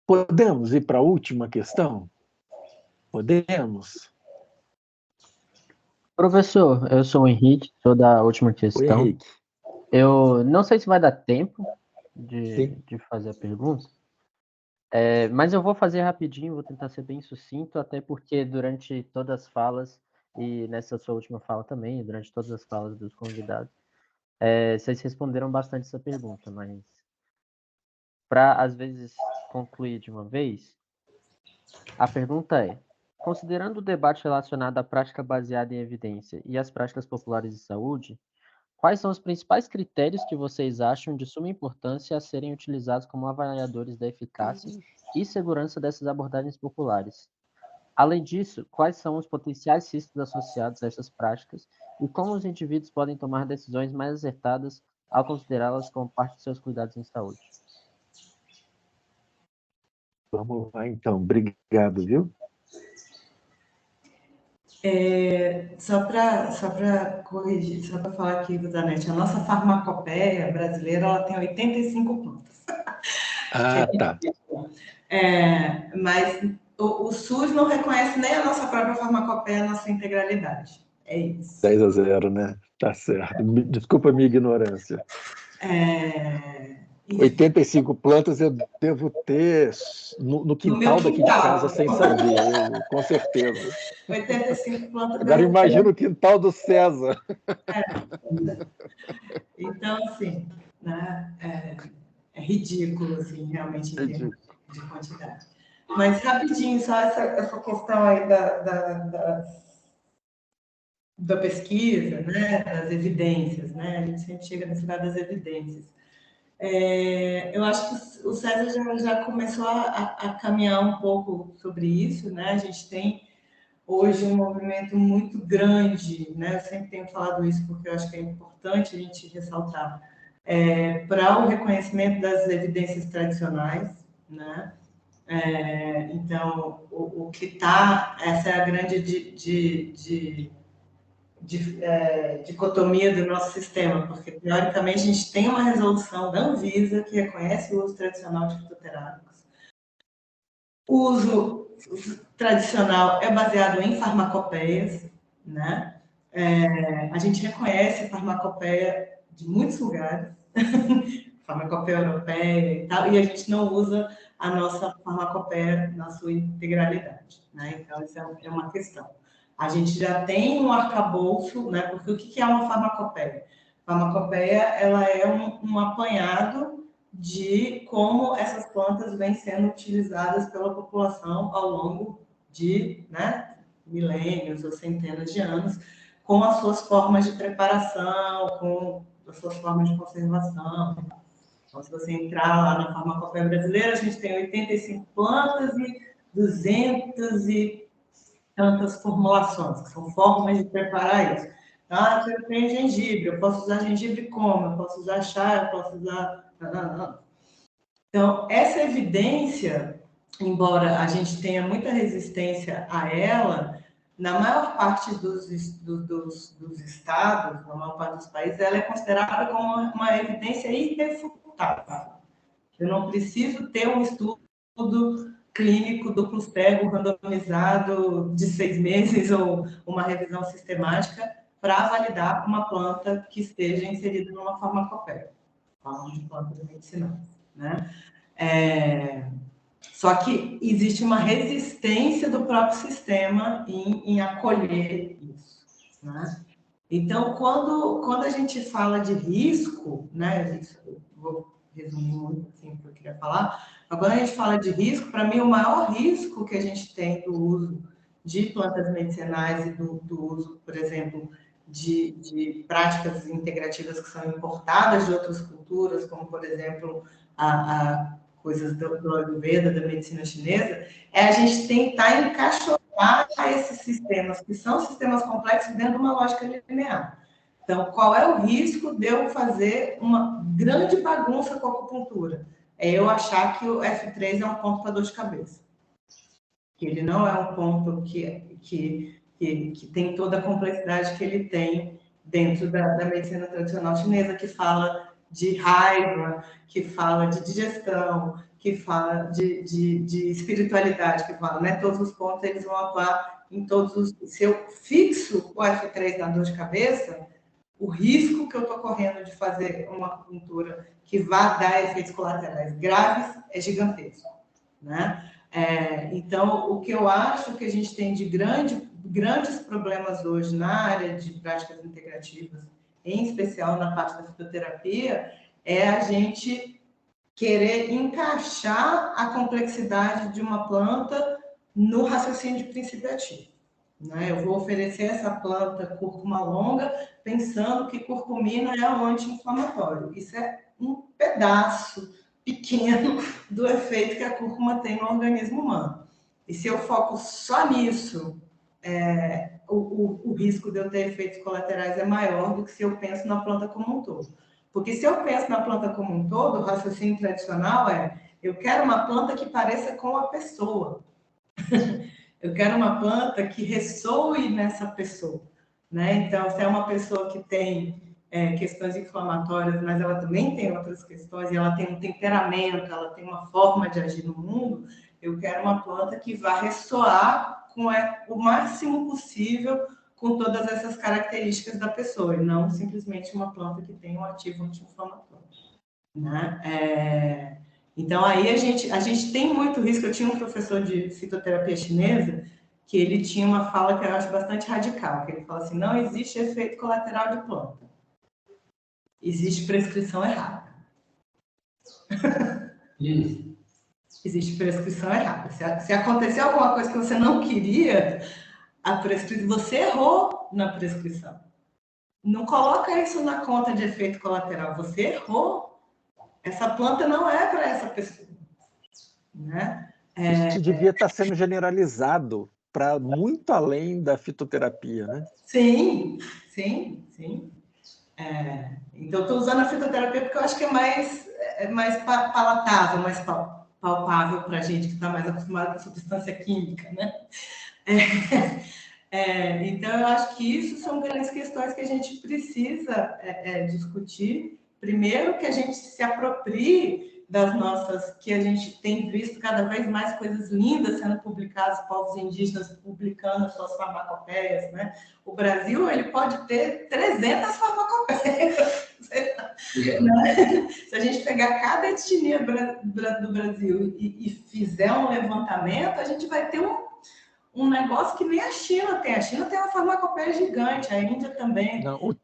Podemos ir para a última questão? Podemos? Professor, eu sou o Henrique, sou da última questão. Oi, Henrique. Eu não sei se vai dar tempo de fazer a pergunta, mas eu vou fazer rapidinho, vou tentar ser bem sucinto, até porque durante todas as falas, e nessa sua última fala também, durante todas as falas dos convidados, vocês responderam bastante essa pergunta, mas para, às vezes, concluir de uma vez, a pergunta é: considerando o debate relacionado à prática baseada em evidência e às práticas populares de saúde, quais são os principais critérios que vocês acham de suma importância a serem utilizados como avaliadores da eficácia e segurança dessas abordagens populares? Além disso, quais são os potenciais riscos associados a essas práticas e como os indivíduos podem tomar decisões mais acertadas ao considerá-las como parte de seus cuidados em saúde? Vamos lá, então. Obrigado, viu? Só para corrigir, só para falar aqui, Zanete, a nossa farmacopeia brasileira ela tem 85 plantas. Ah, tá. Mas o SUS não reconhece nem a nossa própria farmacopeia na sua integralidade. É isso. 10-0, né? Tá certo. Desculpa a minha ignorância. 85 plantas eu devo ter no quintal daqui de casa sem saber, com certeza. 85 plantas. Agora imagina o quintal do César. Então, assim, né, é ridículo, assim, realmente, em termos de quantidade. Mas, rapidinho, só essa questão aí da pesquisa, né, das evidências, né? A gente sempre chega nesse lado das evidências. Eu acho que o César já começou a caminhar um pouco sobre isso, né? A gente tem hoje um movimento muito grande, né? Eu sempre tenho falado isso porque eu acho que é importante a gente ressaltar, para o reconhecimento das evidências tradicionais, né? Então, o que está, essa é a grande dicotomia do nosso sistema, porque, teoricamente, a gente tem uma resolução da Anvisa que reconhece o uso tradicional de fitoterápicos. O uso tradicional é baseado em farmacopeias, né? A gente reconhece farmacopeia de muitos lugares, farmacopeia europeia e tal, e a gente não usa a nossa farmacopeia na sua integralidade, né? Então, essa é uma questão. A gente já tem um arcabouço, né? Porque o que é uma farmacopeia? Farmacopeia, ela é um apanhado de como essas plantas vêm sendo utilizadas pela população ao longo de, né, milênios ou centenas de anos, com as suas formas de preparação, com as suas formas de conservação. Então, se você entrar lá na farmacopeia brasileira, a gente tem 85 plantas e 200 e tantas formulações, que são formas de preparar isso. Ah, eu tenho gengibre, eu posso usar gengibre como? Eu posso usar chá, eu posso usar... Então, essa evidência, embora a gente tenha muita resistência a ela, na maior parte dos estados, na maior parte dos países, ela é considerada como uma evidência irrefutável. Eu não preciso ter um estudo clínico duplo cego, randomizado de 6 meses ou uma revisão sistemática para validar uma planta que esteja inserida numa farmacopéia. Falamos de plantas medicinais, né? Só que existe uma resistência do próprio sistema em acolher isso, né? Então, quando a gente fala de risco, né? Isso, eu vou resumir muito assim o que eu queria falar. Mas quando a gente fala de risco, para mim, o maior risco que a gente tem do uso de plantas medicinais e do uso, por exemplo, de práticas integrativas que são importadas de outras culturas, como, por exemplo, coisas do Ayurveda, da medicina chinesa, é a gente tentar encaixotar esses sistemas, que são sistemas complexos, dentro de uma lógica linear. Então, qual é o risco de eu fazer uma grande bagunça com a acupuntura? É eu achar que o F3 é um ponto para dor de cabeça. Que ele não é um ponto que tem toda a complexidade que ele tem dentro da medicina tradicional chinesa, que fala de raiva, que fala de digestão, que fala de espiritualidade, que fala, né? Todos os pontos eles vão atuar em todos os... Se eu fixo o F3 na dor de cabeça, o risco que eu estou correndo de fazer uma acupuntura que vá dar efeitos colaterais graves é gigantesco, né? Então, o que eu acho que a gente tem de grandes problemas hoje na área de práticas integrativas, em especial na parte da fitoterapia, é a gente querer encaixar a complexidade de uma planta no raciocínio de princípio ativo, né? Eu vou oferecer essa planta cúrcuma longa pensando que curcumina é um anti-inflamatório. Isso é um pedaço pequeno do efeito que a cúrcuma tem no organismo humano. E se eu foco só nisso, o risco de eu ter efeitos colaterais é maior do que se eu penso na planta como um todo. Porque se eu penso na planta como um todo, o raciocínio tradicional eu quero uma planta que pareça com a pessoa. Eu quero uma planta que ressoe nessa pessoa, né? Então, se é uma pessoa que tem questões inflamatórias, mas ela também tem outras questões, e ela tem um temperamento, ela tem uma forma de agir no mundo, eu quero uma planta que vá ressoar com o máximo possível com todas essas características da pessoa, e não simplesmente uma planta que tem um ativo anti-inflamatório, né? Então, aí a gente tem muito risco. Eu tinha um professor de fitoterapia chinesa que ele tinha uma fala que eu acho bastante radical, que ele fala assim, não existe efeito colateral de planta. Existe prescrição errada. Existe prescrição errada. Se acontecer alguma coisa que você não queria, você errou na prescrição. Não coloca isso na conta de efeito colateral. Você errou. Essa planta não é para essa pessoa, né? Isso devia estar sendo generalizado para muito além da fitoterapia, né? Sim. Então, estou usando a fitoterapia porque eu acho que é mais palatável, mais palpável para a gente que está mais acostumado com substância química, né? Então, eu acho que isso são grandes questões que a gente precisa discutir. Primeiro, que a gente se aproprie das nossas, que a gente tem visto cada vez mais coisas lindas sendo publicadas, povos indígenas publicando suas farmacopeias, né? O Brasil, ele pode ter 300 farmacopeias, né? Se a gente pegar cada etnia do Brasil e fizer um levantamento, a gente vai ter um negócio que nem a China tem. A China tem uma farmacopeia gigante, a Índia também. Não, o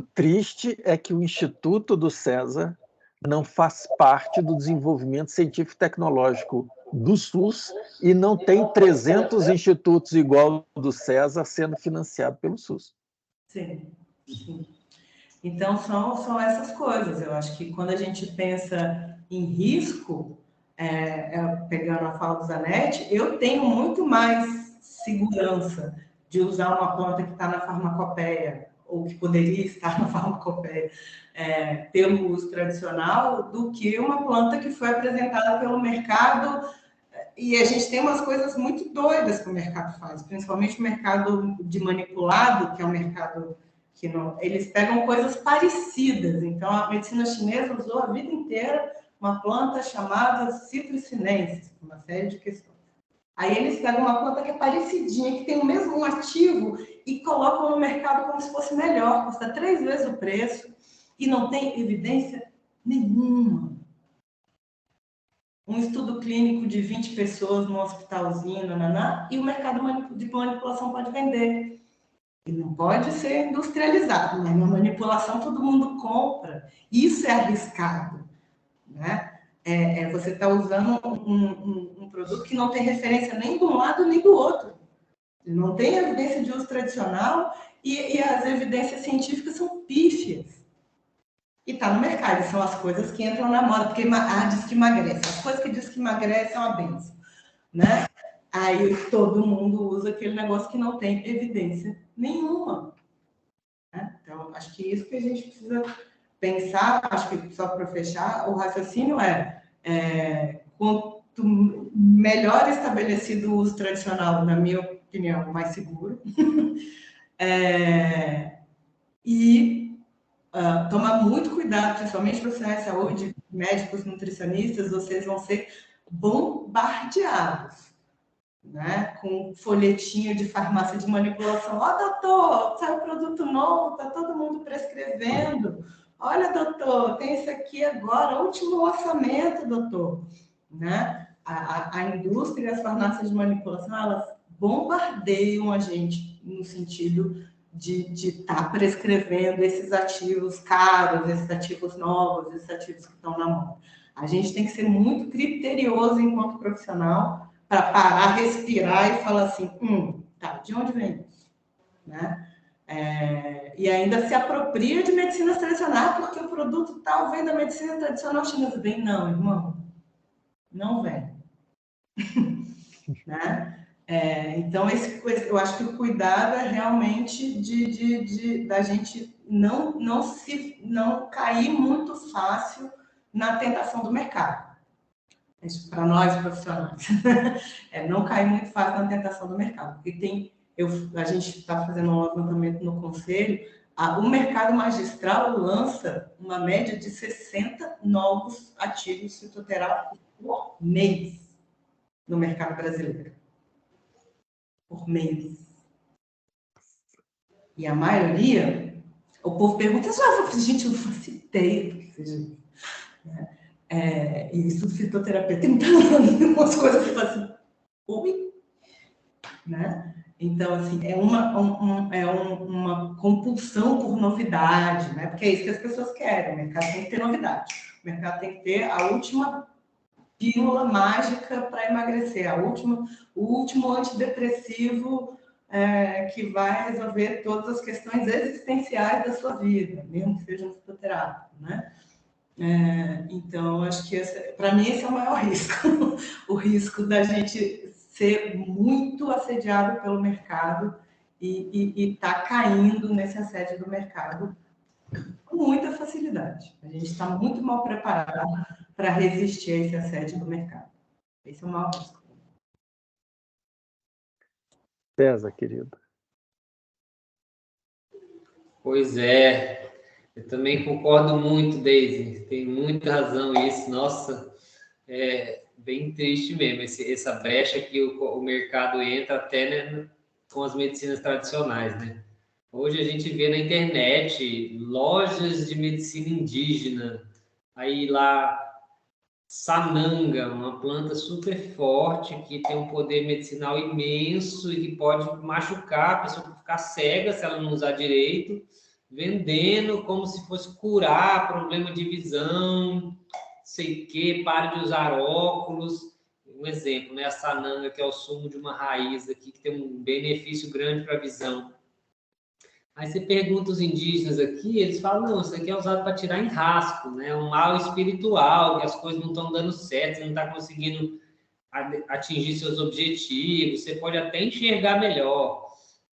triste é que o Instituto do César não faz parte do desenvolvimento científico-tecnológico do SUS e não tem 300 institutos igual ao do César sendo financiado pelo SUS. Sim. Então, são essas coisas. Eu acho que quando a gente pensa em risco, pegando a fala do Zanetti, eu tenho muito mais segurança de usar uma planta que está na farmacopeia, ou que poderia estar na farmacopeia, pelo uso tradicional, do que uma planta que foi apresentada pelo mercado. E a gente tem umas coisas muito doidas que o mercado faz, principalmente o mercado de manipulado, que é um mercado que não, eles pegam coisas parecidas. Então, a medicina chinesa usou a vida inteira uma planta chamada Citrus sinensis, uma série de questões. Aí eles pegam uma planta que é parecidinha, que tem o mesmo ativo, e colocam no mercado como se fosse melhor, custa 3 vezes o preço, e não tem evidência nenhuma. Um estudo clínico de 20 pessoas num hospitalzinho, e o mercado de manipulação pode vender. E não pode ser industrializado, mas na manipulação todo mundo compra. Isso é arriscado, né? Você está usando um produto que não tem referência nem de um lado nem do outro. Não tem evidência de uso tradicional e as evidências científicas são pífias. E está no mercado, são as coisas que entram na moda, porque diz que emagrece. As coisas que diz que emagrece é uma benção, né? Aí todo mundo usa aquele negócio que não tem evidência nenhuma. Né? Então, acho que isso que a gente precisa pensar, acho que só para fechar, o raciocínio quanto melhor estabelecido o uso tradicional, na minha opinião, mais seguro. Tomar muito cuidado, principalmente profissionais de saúde, médicos, nutricionistas, vocês vão ser bombardeados, né? Com folhetinho de farmácia de manipulação. Ó, doutor, saiu produto novo, tá todo mundo prescrevendo. Olha, doutor, tem esse aqui agora, último orçamento, doutor. Né? A indústria e as farmácias de manipulação, elas bombardeiam a gente no sentido de estar prescrevendo esses ativos caros, esses ativos novos, esses ativos que estão na mão. A gente tem que ser muito criterioso enquanto profissional para parar, respirar e falar assim, tá, de onde vem isso? Né? E ainda se apropria de medicinas tradicionais, porque o produto tal vem da medicina tradicional chinesa. Vem não, irmão. Não vem. Né? Então, eu acho que o cuidado é realmente da gente não cair muito fácil na tentação do mercado. Isso para nós profissionais. Não cair muito fácil na tentação do mercado. Porque a gente está fazendo um levantamento no conselho, o mercado magistral lança uma média de 60 novos ativos fitoterápicos por mês no mercado brasileiro. Por mês. E a maioria, o povo pergunta, gente, eu não faço ideia do que seja isso. Isso fitoterapia tem umas coisas que fazem oi, né? Então, assim, é uma compulsão por novidade, né? Porque é isso que as pessoas querem, o mercado tem que ter novidade. O mercado tem que ter a última pílula mágica para emagrecer, o último antidepressivo que vai resolver todas as questões existenciais da sua vida, mesmo que seja um fitoterápico, né? Então, acho que para mim esse é o maior risco, o risco da gente ser muito assediado pelo mercado e tá caindo nesse assédio do mercado com muita facilidade. A gente está muito mal preparado para resistir a esse assédio do mercado. Esse é o maior risco. César, querido. Pois é, eu também concordo muito, Deise. Tem muita razão isso. Nossa, é bem triste mesmo essa brecha que o mercado entra até, né, com as medicinas tradicionais, né? Hoje a gente vê na internet lojas de medicina indígena, aí lá sananga, uma planta super forte que tem um poder medicinal imenso e que pode machucar, a pessoa ficar cega se ela não usar direito, vendendo como se fosse curar problema de visão, sei que, pare de usar óculos. Um exemplo, né? A sananga, que é o sumo de uma raiz aqui, que tem um benefício grande para a visão. Aí você pergunta os indígenas aqui, eles falam, não, isso aqui é usado para tirar enrasco, né? Um mal espiritual, que as coisas não estão dando certo, você não está conseguindo atingir seus objetivos, você pode até enxergar melhor,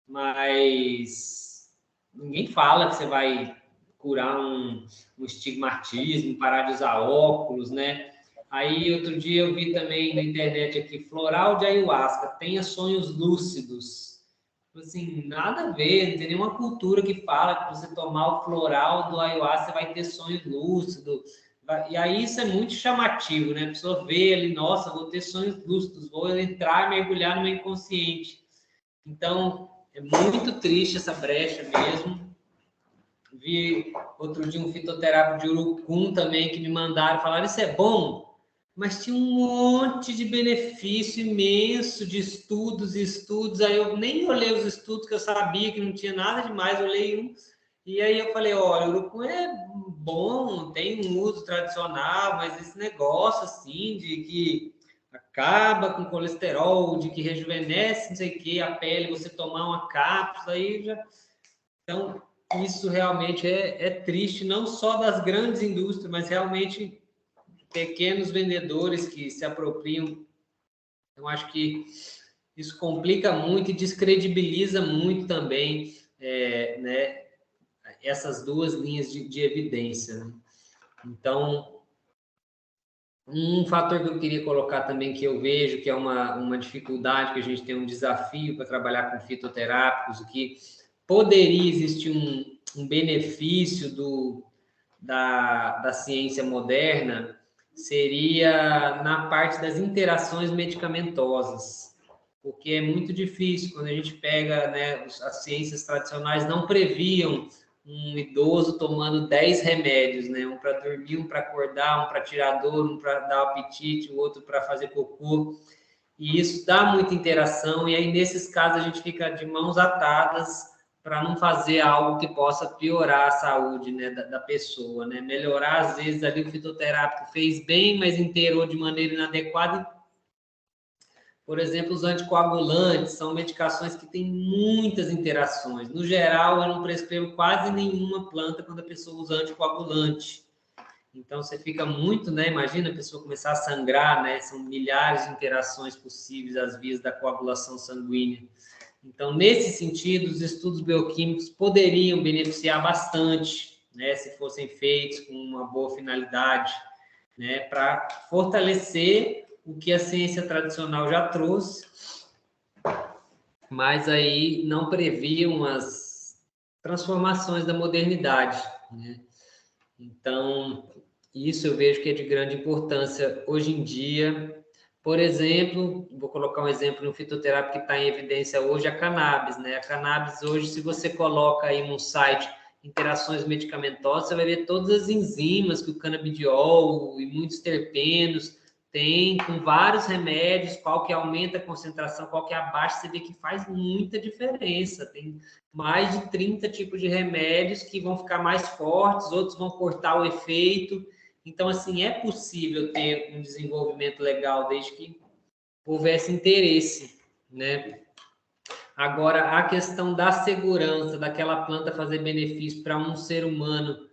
mas ninguém fala que você vai curar um estigmatismo, parar de usar óculos, né? Aí, outro dia eu vi também na internet aqui, floral de ayahuasca, tenha sonhos lúcidos. Assim, nada a ver, não tem nenhuma cultura que fala que você tomar o floral do ayahuasca você vai ter sonho lúcido. E aí isso é muito chamativo, né? A pessoa vê ali, nossa, vou ter sonhos lúcidos, vou entrar e mergulhar no meu inconsciente. Então, é muito triste essa brecha mesmo. Vi outro dia um fitoterápico de Urucum também que me mandaram, falaram, isso é bom? Mas tinha um monte de benefício imenso de estudos, aí eu nem olhei os estudos, que eu sabia que não tinha nada demais, eu olhei um, e aí eu falei, olha, o urucum é bom, tem um uso tradicional, mas esse negócio assim, de que acaba com colesterol, de que rejuvenesce, não sei o que, a pele, você tomar uma cápsula, aí já... Então, isso realmente é triste, não só das grandes indústrias, mas realmente... pequenos vendedores que se apropriam. Eu acho que isso complica muito e descredibiliza muito também, né, essas duas linhas de evidência. Né? Então, um fator que eu queria colocar também, que eu vejo que é uma dificuldade, que a gente tem um desafio para trabalhar com fitoterápicos, que poderia existir um benefício da ciência moderna, seria na parte das interações medicamentosas, porque é muito difícil, quando a gente pega, né, as ciências tradicionais não previam um idoso tomando 10 remédios, né, um para dormir, um para acordar, um para tirar dor, um para dar apetite, o outro para fazer cocô, e isso dá muita interação, e aí nesses casos a gente fica de mãos atadas para não fazer algo que possa piorar a saúde, né, da pessoa, né? Melhorar, às vezes, ali o fitoterápico fez bem, mas inteirou de maneira inadequada. Por exemplo, os anticoagulantes são medicações que têm muitas interações. No geral, eu não prescrevo quase nenhuma planta quando a pessoa usa anticoagulante. Então, você fica muito, né? Imagina a pessoa começar a sangrar, né? São milhares de interações possíveis às vias da coagulação sanguínea. Então, nesse sentido, os estudos bioquímicos poderiam beneficiar bastante, né, se fossem feitos com uma boa finalidade, né, para fortalecer o que a ciência tradicional já trouxe, mas aí não previam as transformações da modernidade, né? Então, isso eu vejo que é de grande importância hoje em dia. Por exemplo, vou colocar um exemplo no fitoterápico que está em evidência hoje, a cannabis, né? A cannabis hoje, se você coloca aí no site interações medicamentosas, você vai ver todas as enzimas que o canabidiol e muitos terpenos tem com vários remédios, qual que aumenta a concentração, qual que abaixa, você vê que faz muita diferença. Tem mais de 30 tipos de remédios que vão ficar mais fortes, outros vão cortar o efeito. Então, assim, é possível ter um desenvolvimento legal desde que houvesse interesse, né? Agora, a questão da segurança daquela planta fazer benefício para um ser humano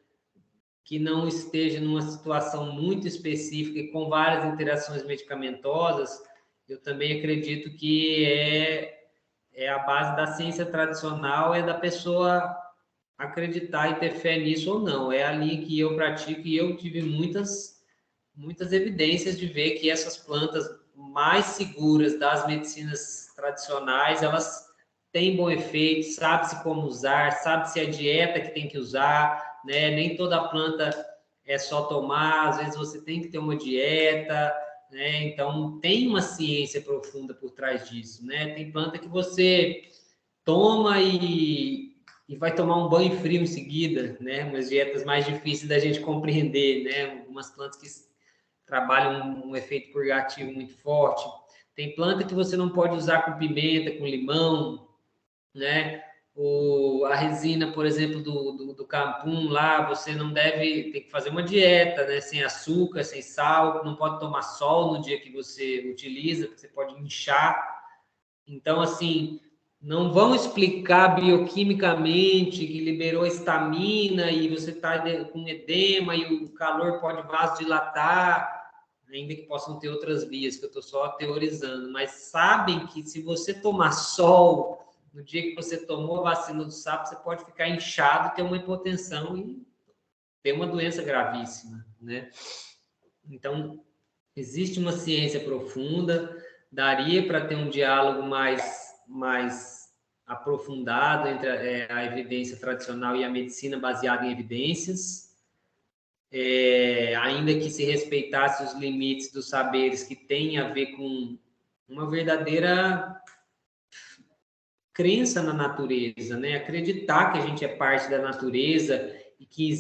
que não esteja numa situação muito específica e com várias interações medicamentosas, eu também acredito que é a base da ciência tradicional, é da pessoa acreditar e ter fé nisso ou não. É ali que eu pratico e eu tive muitas evidências de ver que essas plantas mais seguras das medicinas tradicionais, elas têm bom efeito, sabe-se como usar, sabe-se a dieta que tem que usar, né? Nem toda planta é só tomar, às vezes você tem que ter uma dieta, né? Então, tem uma ciência profunda por trás disso, né? Tem planta que você toma e vai tomar um banho frio em seguida, né? Umas dietas mais difíceis da gente compreender, né? Algumas plantas que trabalham um efeito purgativo muito forte. Tem planta que você não pode usar com pimenta, com limão, né? A resina, por exemplo, do capim lá, você não deve, tem que fazer uma dieta, né? Sem açúcar, sem sal, não pode tomar sol no dia que você utiliza, porque você pode inchar. Então, assim, não vão explicar bioquimicamente que liberou histamina e você está com edema e o calor pode vasodilatar, ainda que possam ter outras vias, que eu estou só teorizando, mas sabem que se você tomar sol, no dia que você tomou a vacina do sapo, você pode ficar inchado, ter uma hipotensão e ter uma doença gravíssima, né? Então, existe uma ciência profunda, daria para ter um diálogo mais aprofundado entre a evidência tradicional e a medicina baseada em evidências, ainda que se respeitasse os limites dos saberes que têm a ver com uma verdadeira crença na natureza, né? Acreditar que a gente é parte da natureza e que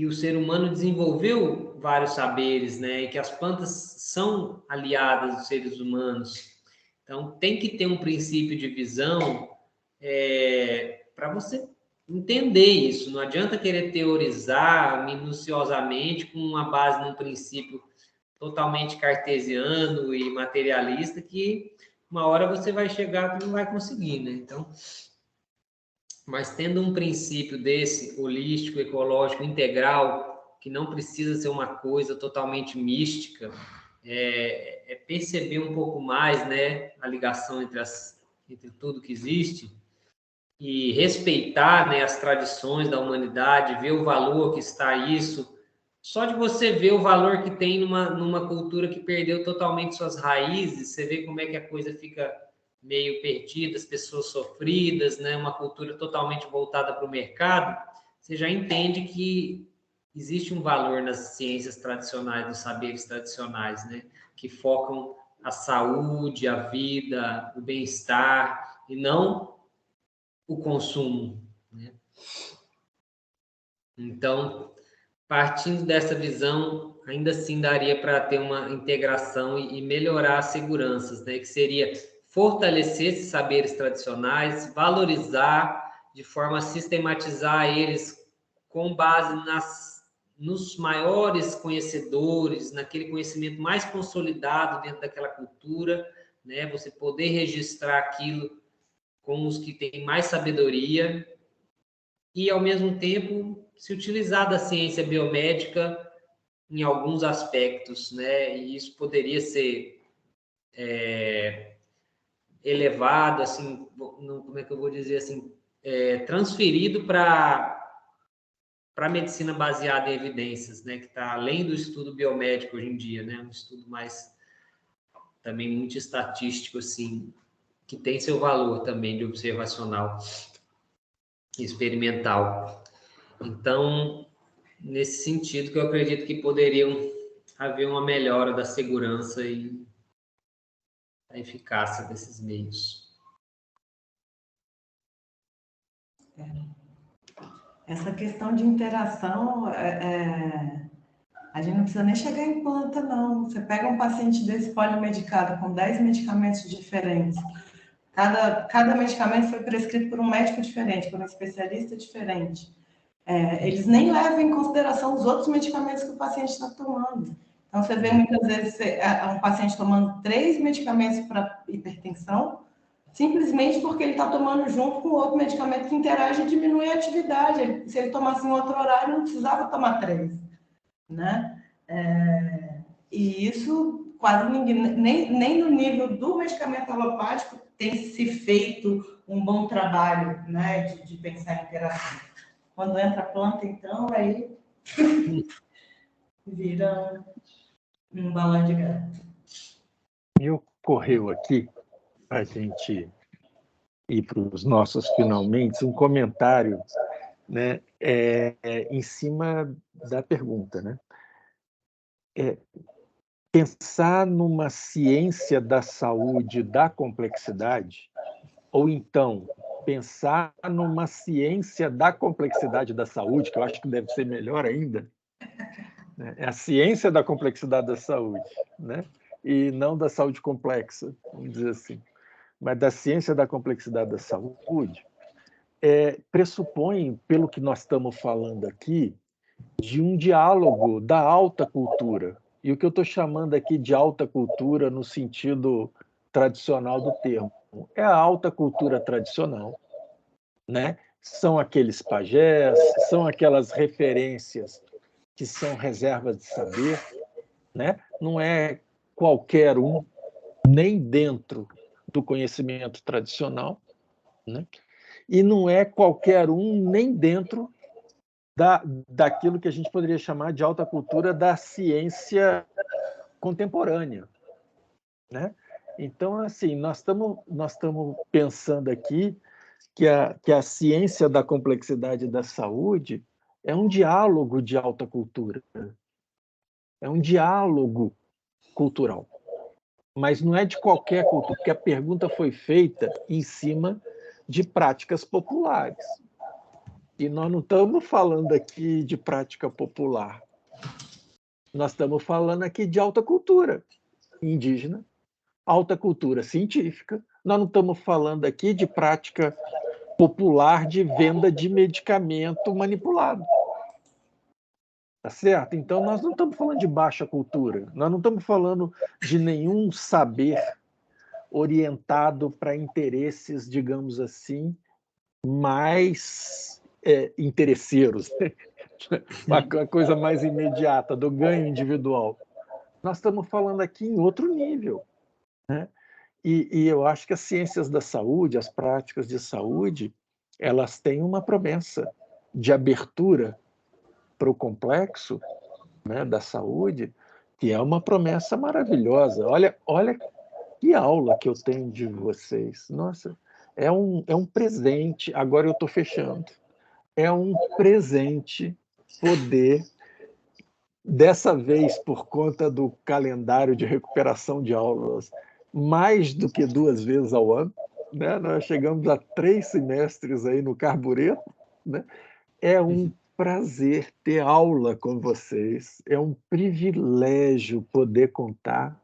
o ser humano desenvolveu vários saberes, né? E que as plantas são aliadas dos seres humanos. Então, tem que ter um princípio de visão para você entender isso. Não adianta querer teorizar minuciosamente com uma base num princípio totalmente cartesiano e materialista que uma hora você vai chegar e não vai conseguir, né? Então, mas tendo um princípio desse, holístico, ecológico, integral, que não precisa ser uma coisa totalmente mística, perceber um pouco mais, né, a ligação entre tudo que existe e respeitar, né, as tradições da humanidade, ver o valor que está isso. Só de você ver o valor que tem numa cultura que perdeu totalmente suas raízes, você vê como é que a coisa fica meio perdida, as pessoas sofridas, né? Uma cultura totalmente voltada para o mercado, você já entende que existe um valor nas ciências tradicionais, nos saberes tradicionais, né? Que focam a saúde, a vida, o bem-estar, e não o consumo, né? Então, partindo dessa visão, ainda assim daria para ter uma integração e melhorar as seguranças, né? Que seria fortalecer esses saberes tradicionais, valorizar de forma a sistematizar eles com base nos maiores conhecedores, naquele conhecimento mais consolidado dentro daquela cultura, né? Você poder registrar aquilo com os que têm mais sabedoria e, ao mesmo tempo, se utilizar da ciência biomédica em alguns aspectos, né? E isso poderia ser elevado, assim, como é que eu vou dizer assim, transferido para a medicina baseada em evidências, né? Que está além do estudo biomédico hoje em dia, né? Um estudo mais também muito estatístico, assim, que tem seu valor também de observacional, experimental. Então, nesse sentido que eu acredito que poderiam haver uma melhora da segurança e da eficácia desses meios. Essa questão de interação, a gente não precisa nem chegar em planta, não. Você pega um paciente desse polimedicado com 10 medicamentos diferentes. Cada medicamento foi prescrito por um médico diferente, por um especialista diferente. Eles nem levam em consideração os outros medicamentos que o paciente está tomando. Então, você vê muitas vezes um paciente tomando 3 medicamentos para hipertensão, simplesmente porque ele está tomando junto com outro medicamento que interage e diminui a atividade. Se ele tomasse em outro horário, não precisava tomar 3, né? E isso quase ninguém, nem no nível do medicamento alopático tem se feito um bom trabalho, né, de pensar em interação. Quando entra a planta, então, aí vira um balão de gato. Me ocorreu aqui, a gente ir para os nossos finalmente, um comentário, né, em cima da pergunta, né? Pensar numa ciência da saúde da complexidade, ou então pensar numa ciência da complexidade da saúde, que eu acho que deve ser melhor ainda, né? É a ciência da complexidade da saúde, né? E não da saúde complexa, vamos dizer assim, mas da ciência da complexidade da saúde, pressupõe, pelo que nós estamos falando aqui, de um diálogo da alta cultura. E o que eu estou chamando aqui de alta cultura no sentido tradicional do termo, é a alta cultura tradicional, né? São aqueles pajés, são aquelas referências que são reservas de saber, né? Não é qualquer um, nem dentro do conhecimento tradicional, né? E não é qualquer um, nem dentro daquilo que a gente poderia chamar de alta cultura da ciência contemporânea, né? Então, assim, nós estamos pensando aqui que a ciência da complexidade da saúde é um diálogo de alta cultura, é um diálogo cultural, mas não é de qualquer cultura, porque a pergunta foi feita em cima de práticas populares. E nós não estamos falando aqui de prática popular, nós estamos falando aqui de alta cultura indígena, alta cultura científica, nós não estamos falando aqui de prática popular de venda de medicamento manipulado. Tá certo? Então, nós não estamos falando de baixa cultura, nós não estamos falando de nenhum saber orientado para interesses, digamos assim, mais interesseiros, uma coisa mais imediata, do ganho individual. Nós estamos falando aqui em outro nível, né? E eu acho que as ciências da saúde, as práticas de saúde, elas têm uma promessa de abertura para o complexo, né, da saúde, que é uma promessa maravilhosa. Olha que aula que eu tenho de vocês. Nossa, é um presente. Agora eu estou fechando. É um presente poder, dessa vez por conta do calendário de recuperação de aulas, mais do que 2 vezes ao ano, né? Nós chegamos a 3 semestres aí no carbureto, né? É um prazer ter aula com vocês, é um privilégio poder contar,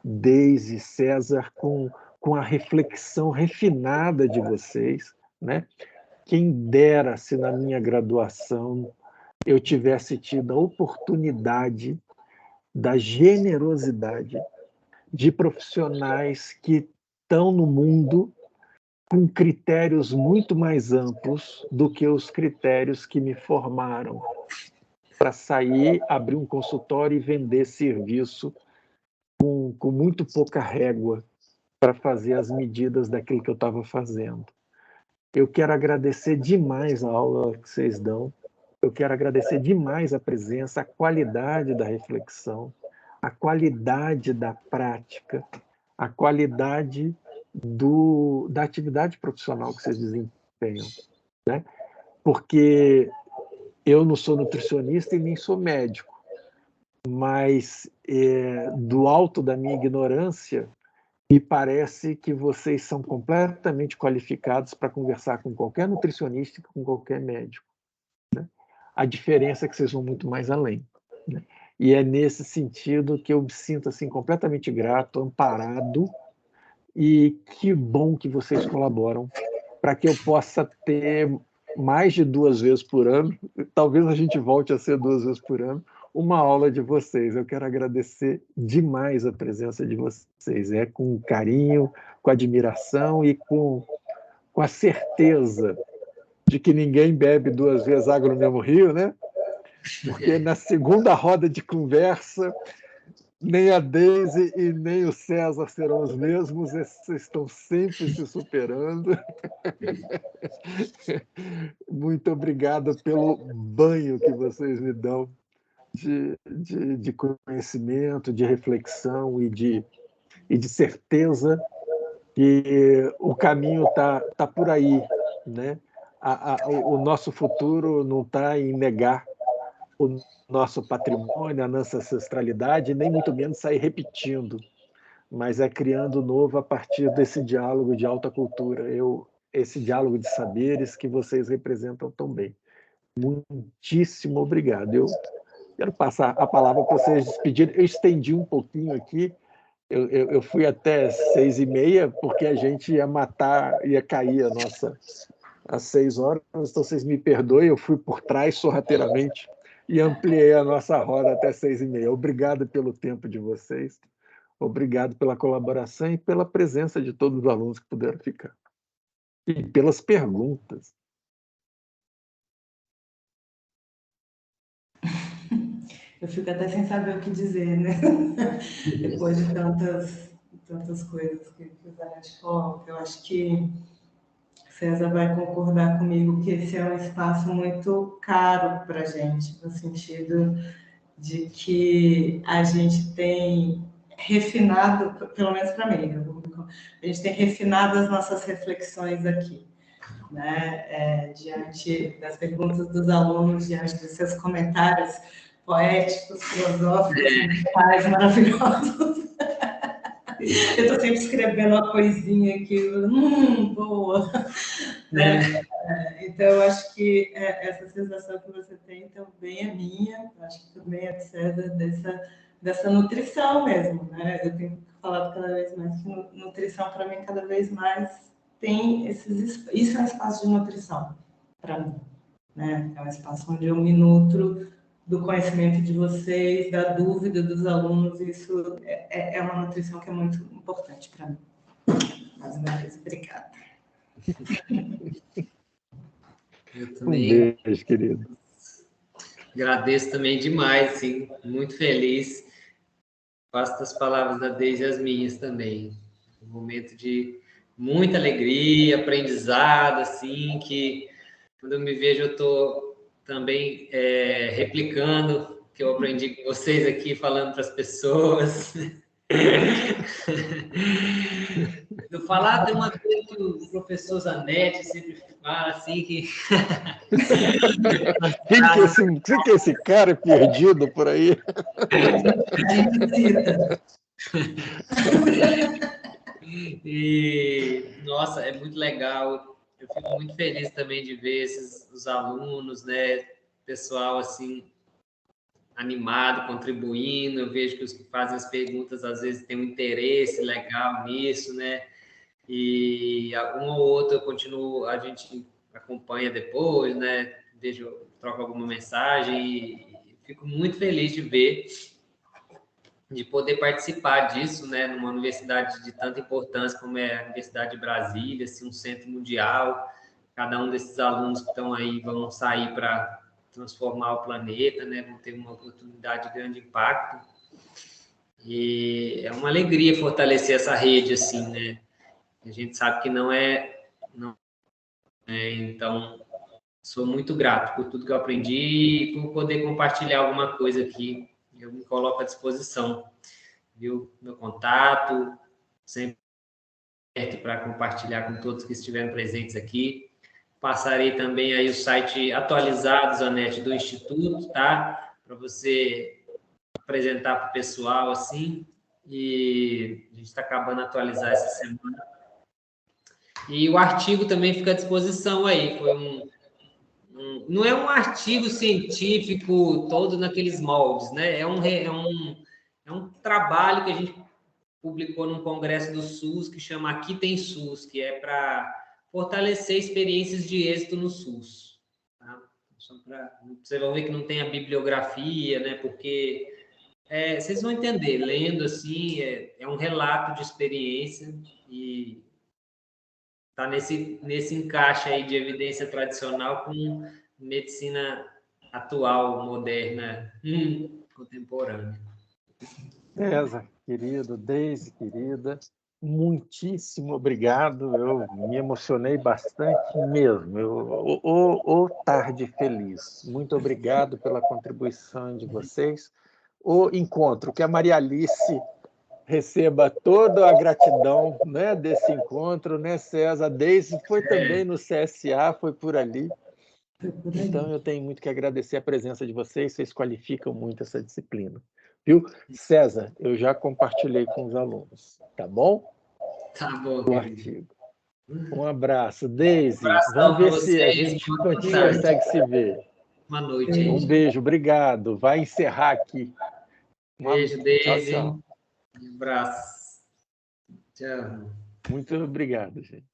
Deise, César, com a reflexão refinada de vocês, né? Quem dera se na minha graduação eu tivesse tido a oportunidade da generosidade de profissionais que estão no mundo com critérios muito mais amplos do que os critérios que me formaram para sair, abrir um consultório e vender serviço com muito pouca régua para fazer as medidas daquilo que eu estava fazendo. Eu quero agradecer demais a aula que vocês dão, eu quero agradecer demais a presença, a qualidade da reflexão, a qualidade da prática, a qualidade da atividade profissional que vocês desempenham, né? Porque eu não sou nutricionista e nem sou médico, mas do alto da minha ignorância, me parece que vocês são completamente qualificados para conversar com qualquer nutricionista e com qualquer médico, né? A diferença é que vocês vão muito mais além, né? E é nesse sentido que eu me sinto assim, completamente grato, amparado, e que bom que vocês colaboram para que eu possa ter mais de 2 vezes por ano, talvez a gente volte a ser 2 vezes por ano, uma aula de vocês. Eu quero agradecer demais a presença de vocês, com carinho, com admiração e com a certeza de que ninguém bebe 2 vezes água no mesmo rio, né? Porque na segunda roda de conversa, nem a Deise e nem o César serão os mesmos, vocês estão sempre se superando. Muito obrigado pelo banho que vocês me dão de conhecimento, de reflexão e de certeza que o caminho tá por aí, né? O nosso futuro não está em negar o nosso patrimônio, a nossa ancestralidade, nem muito menos sair repetindo, mas é criando novo a partir desse diálogo de alta cultura, esse diálogo de saberes que vocês representam tão bem. Muitíssimo obrigado. Eu quero passar a palavra para vocês despedirem. Eu estendi um pouquinho aqui, eu fui até 6h30, porque a gente ia cair às 6 horas, então vocês me perdoem, eu fui por trás sorrateiramente e ampliei a nossa roda até 6h30. Obrigado pelo tempo de vocês, Obrigado pela colaboração e pela presença de todos os alunos que puderam ficar. E pelas perguntas. Eu fico até sem saber o que dizer, né? Depois de tantas coisas que o Zanetti coloca. Eu acho que César vai concordar comigo que esse é um espaço muito caro para a gente, no sentido de que a gente tem refinado, pelo menos para mim, a gente tem refinado as nossas reflexões aqui, né? Diante das perguntas dos alunos, diante dos seus comentários poéticos, filosóficos, musicais, maravilhosos. Eu estou sempre escrevendo uma coisinha aqui, boa. Né? Então, eu acho que essa sensação que você tem também é minha, acho que também é de César, dessa nutrição mesmo. Né? Eu tenho falado cada vez mais que nutrição, para mim, cada vez mais tem isso é um espaço de nutrição, para mim. Né? É um espaço onde eu me nutro do conhecimento de vocês, da dúvida dos alunos, isso é uma nutrição que é muito importante para mim. Mais uma vez, obrigada. Eu também beijo, querido. Agradeço também demais, sim, muito feliz. Faço das palavras da Deise as minhas também. Um momento de muita alegria, aprendizado, assim, que quando eu me vejo eu estou também replicando o que eu aprendi com vocês aqui, falando para as pessoas. Eu falar de uma coisa que o professor Zanetti sempre fala, assim, que... Quem que é esse cara perdido por aí? E, nossa, é muito legal. Eu fico muito feliz também de ver os alunos, né? Pessoal, assim, animado, contribuindo. Eu vejo que os que fazem as perguntas, às vezes, têm um interesse legal nisso, né? E um ou outro a gente acompanha depois, né? Troco alguma mensagem e fico muito feliz de ver, de poder participar disso, né? Numa universidade de tanta importância como é a Universidade de Brasília, assim, um centro mundial. Cada um desses alunos que estão aí vão sair para transformar o planeta, né? Vão ter uma oportunidade de grande impacto. E é uma alegria fortalecer essa rede, assim, né? A gente sabe que não é. Então, sou muito grato por tudo que eu aprendi e por poder compartilhar alguma coisa aqui. Eu me coloco à disposição, viu? Meu contato, sempre aberto para compartilhar com todos que estiveram presentes aqui. Passarei também aí o site atualizado, Zanetti, do Instituto, tá? Para você apresentar para o pessoal, assim. E a gente está acabando de atualizar essa semana. E o artigo também fica à disposição aí. Foi não é um artigo científico todo naqueles moldes, né? É um trabalho que a gente publicou num congresso do SUS que chama Aqui Tem SUS, que é para fortalecer experiências de êxito no SUS. Tá? Vocês vão ver que não tem a bibliografia, né? Porque vocês vão entender, lendo assim, é um relato de experiência e está nesse encaixe aí de evidência tradicional com medicina atual, moderna, contemporânea. César, querido, Deise, querida, muitíssimo obrigado. Eu me emocionei bastante mesmo. Ô tarde feliz. Muito obrigado pela contribuição de vocês. O encontro, que a Maria Alice receba toda a gratidão, né, desse encontro, né, César? Deise foi também no CSA, foi por ali. Então, eu tenho muito que agradecer a presença de vocês qualificam muito essa disciplina. Viu? César, eu já compartilhei com os alunos, tá bom? Tá bom, o artigo. Um abraço. Deise, vamos ver se a gente consegue se ver. Boa noite, gente. Um beijo, obrigado. Vai encerrar aqui. Beijo, Deise. Tchau, tchau. Um abraço. Tchau. Muito obrigado, gente.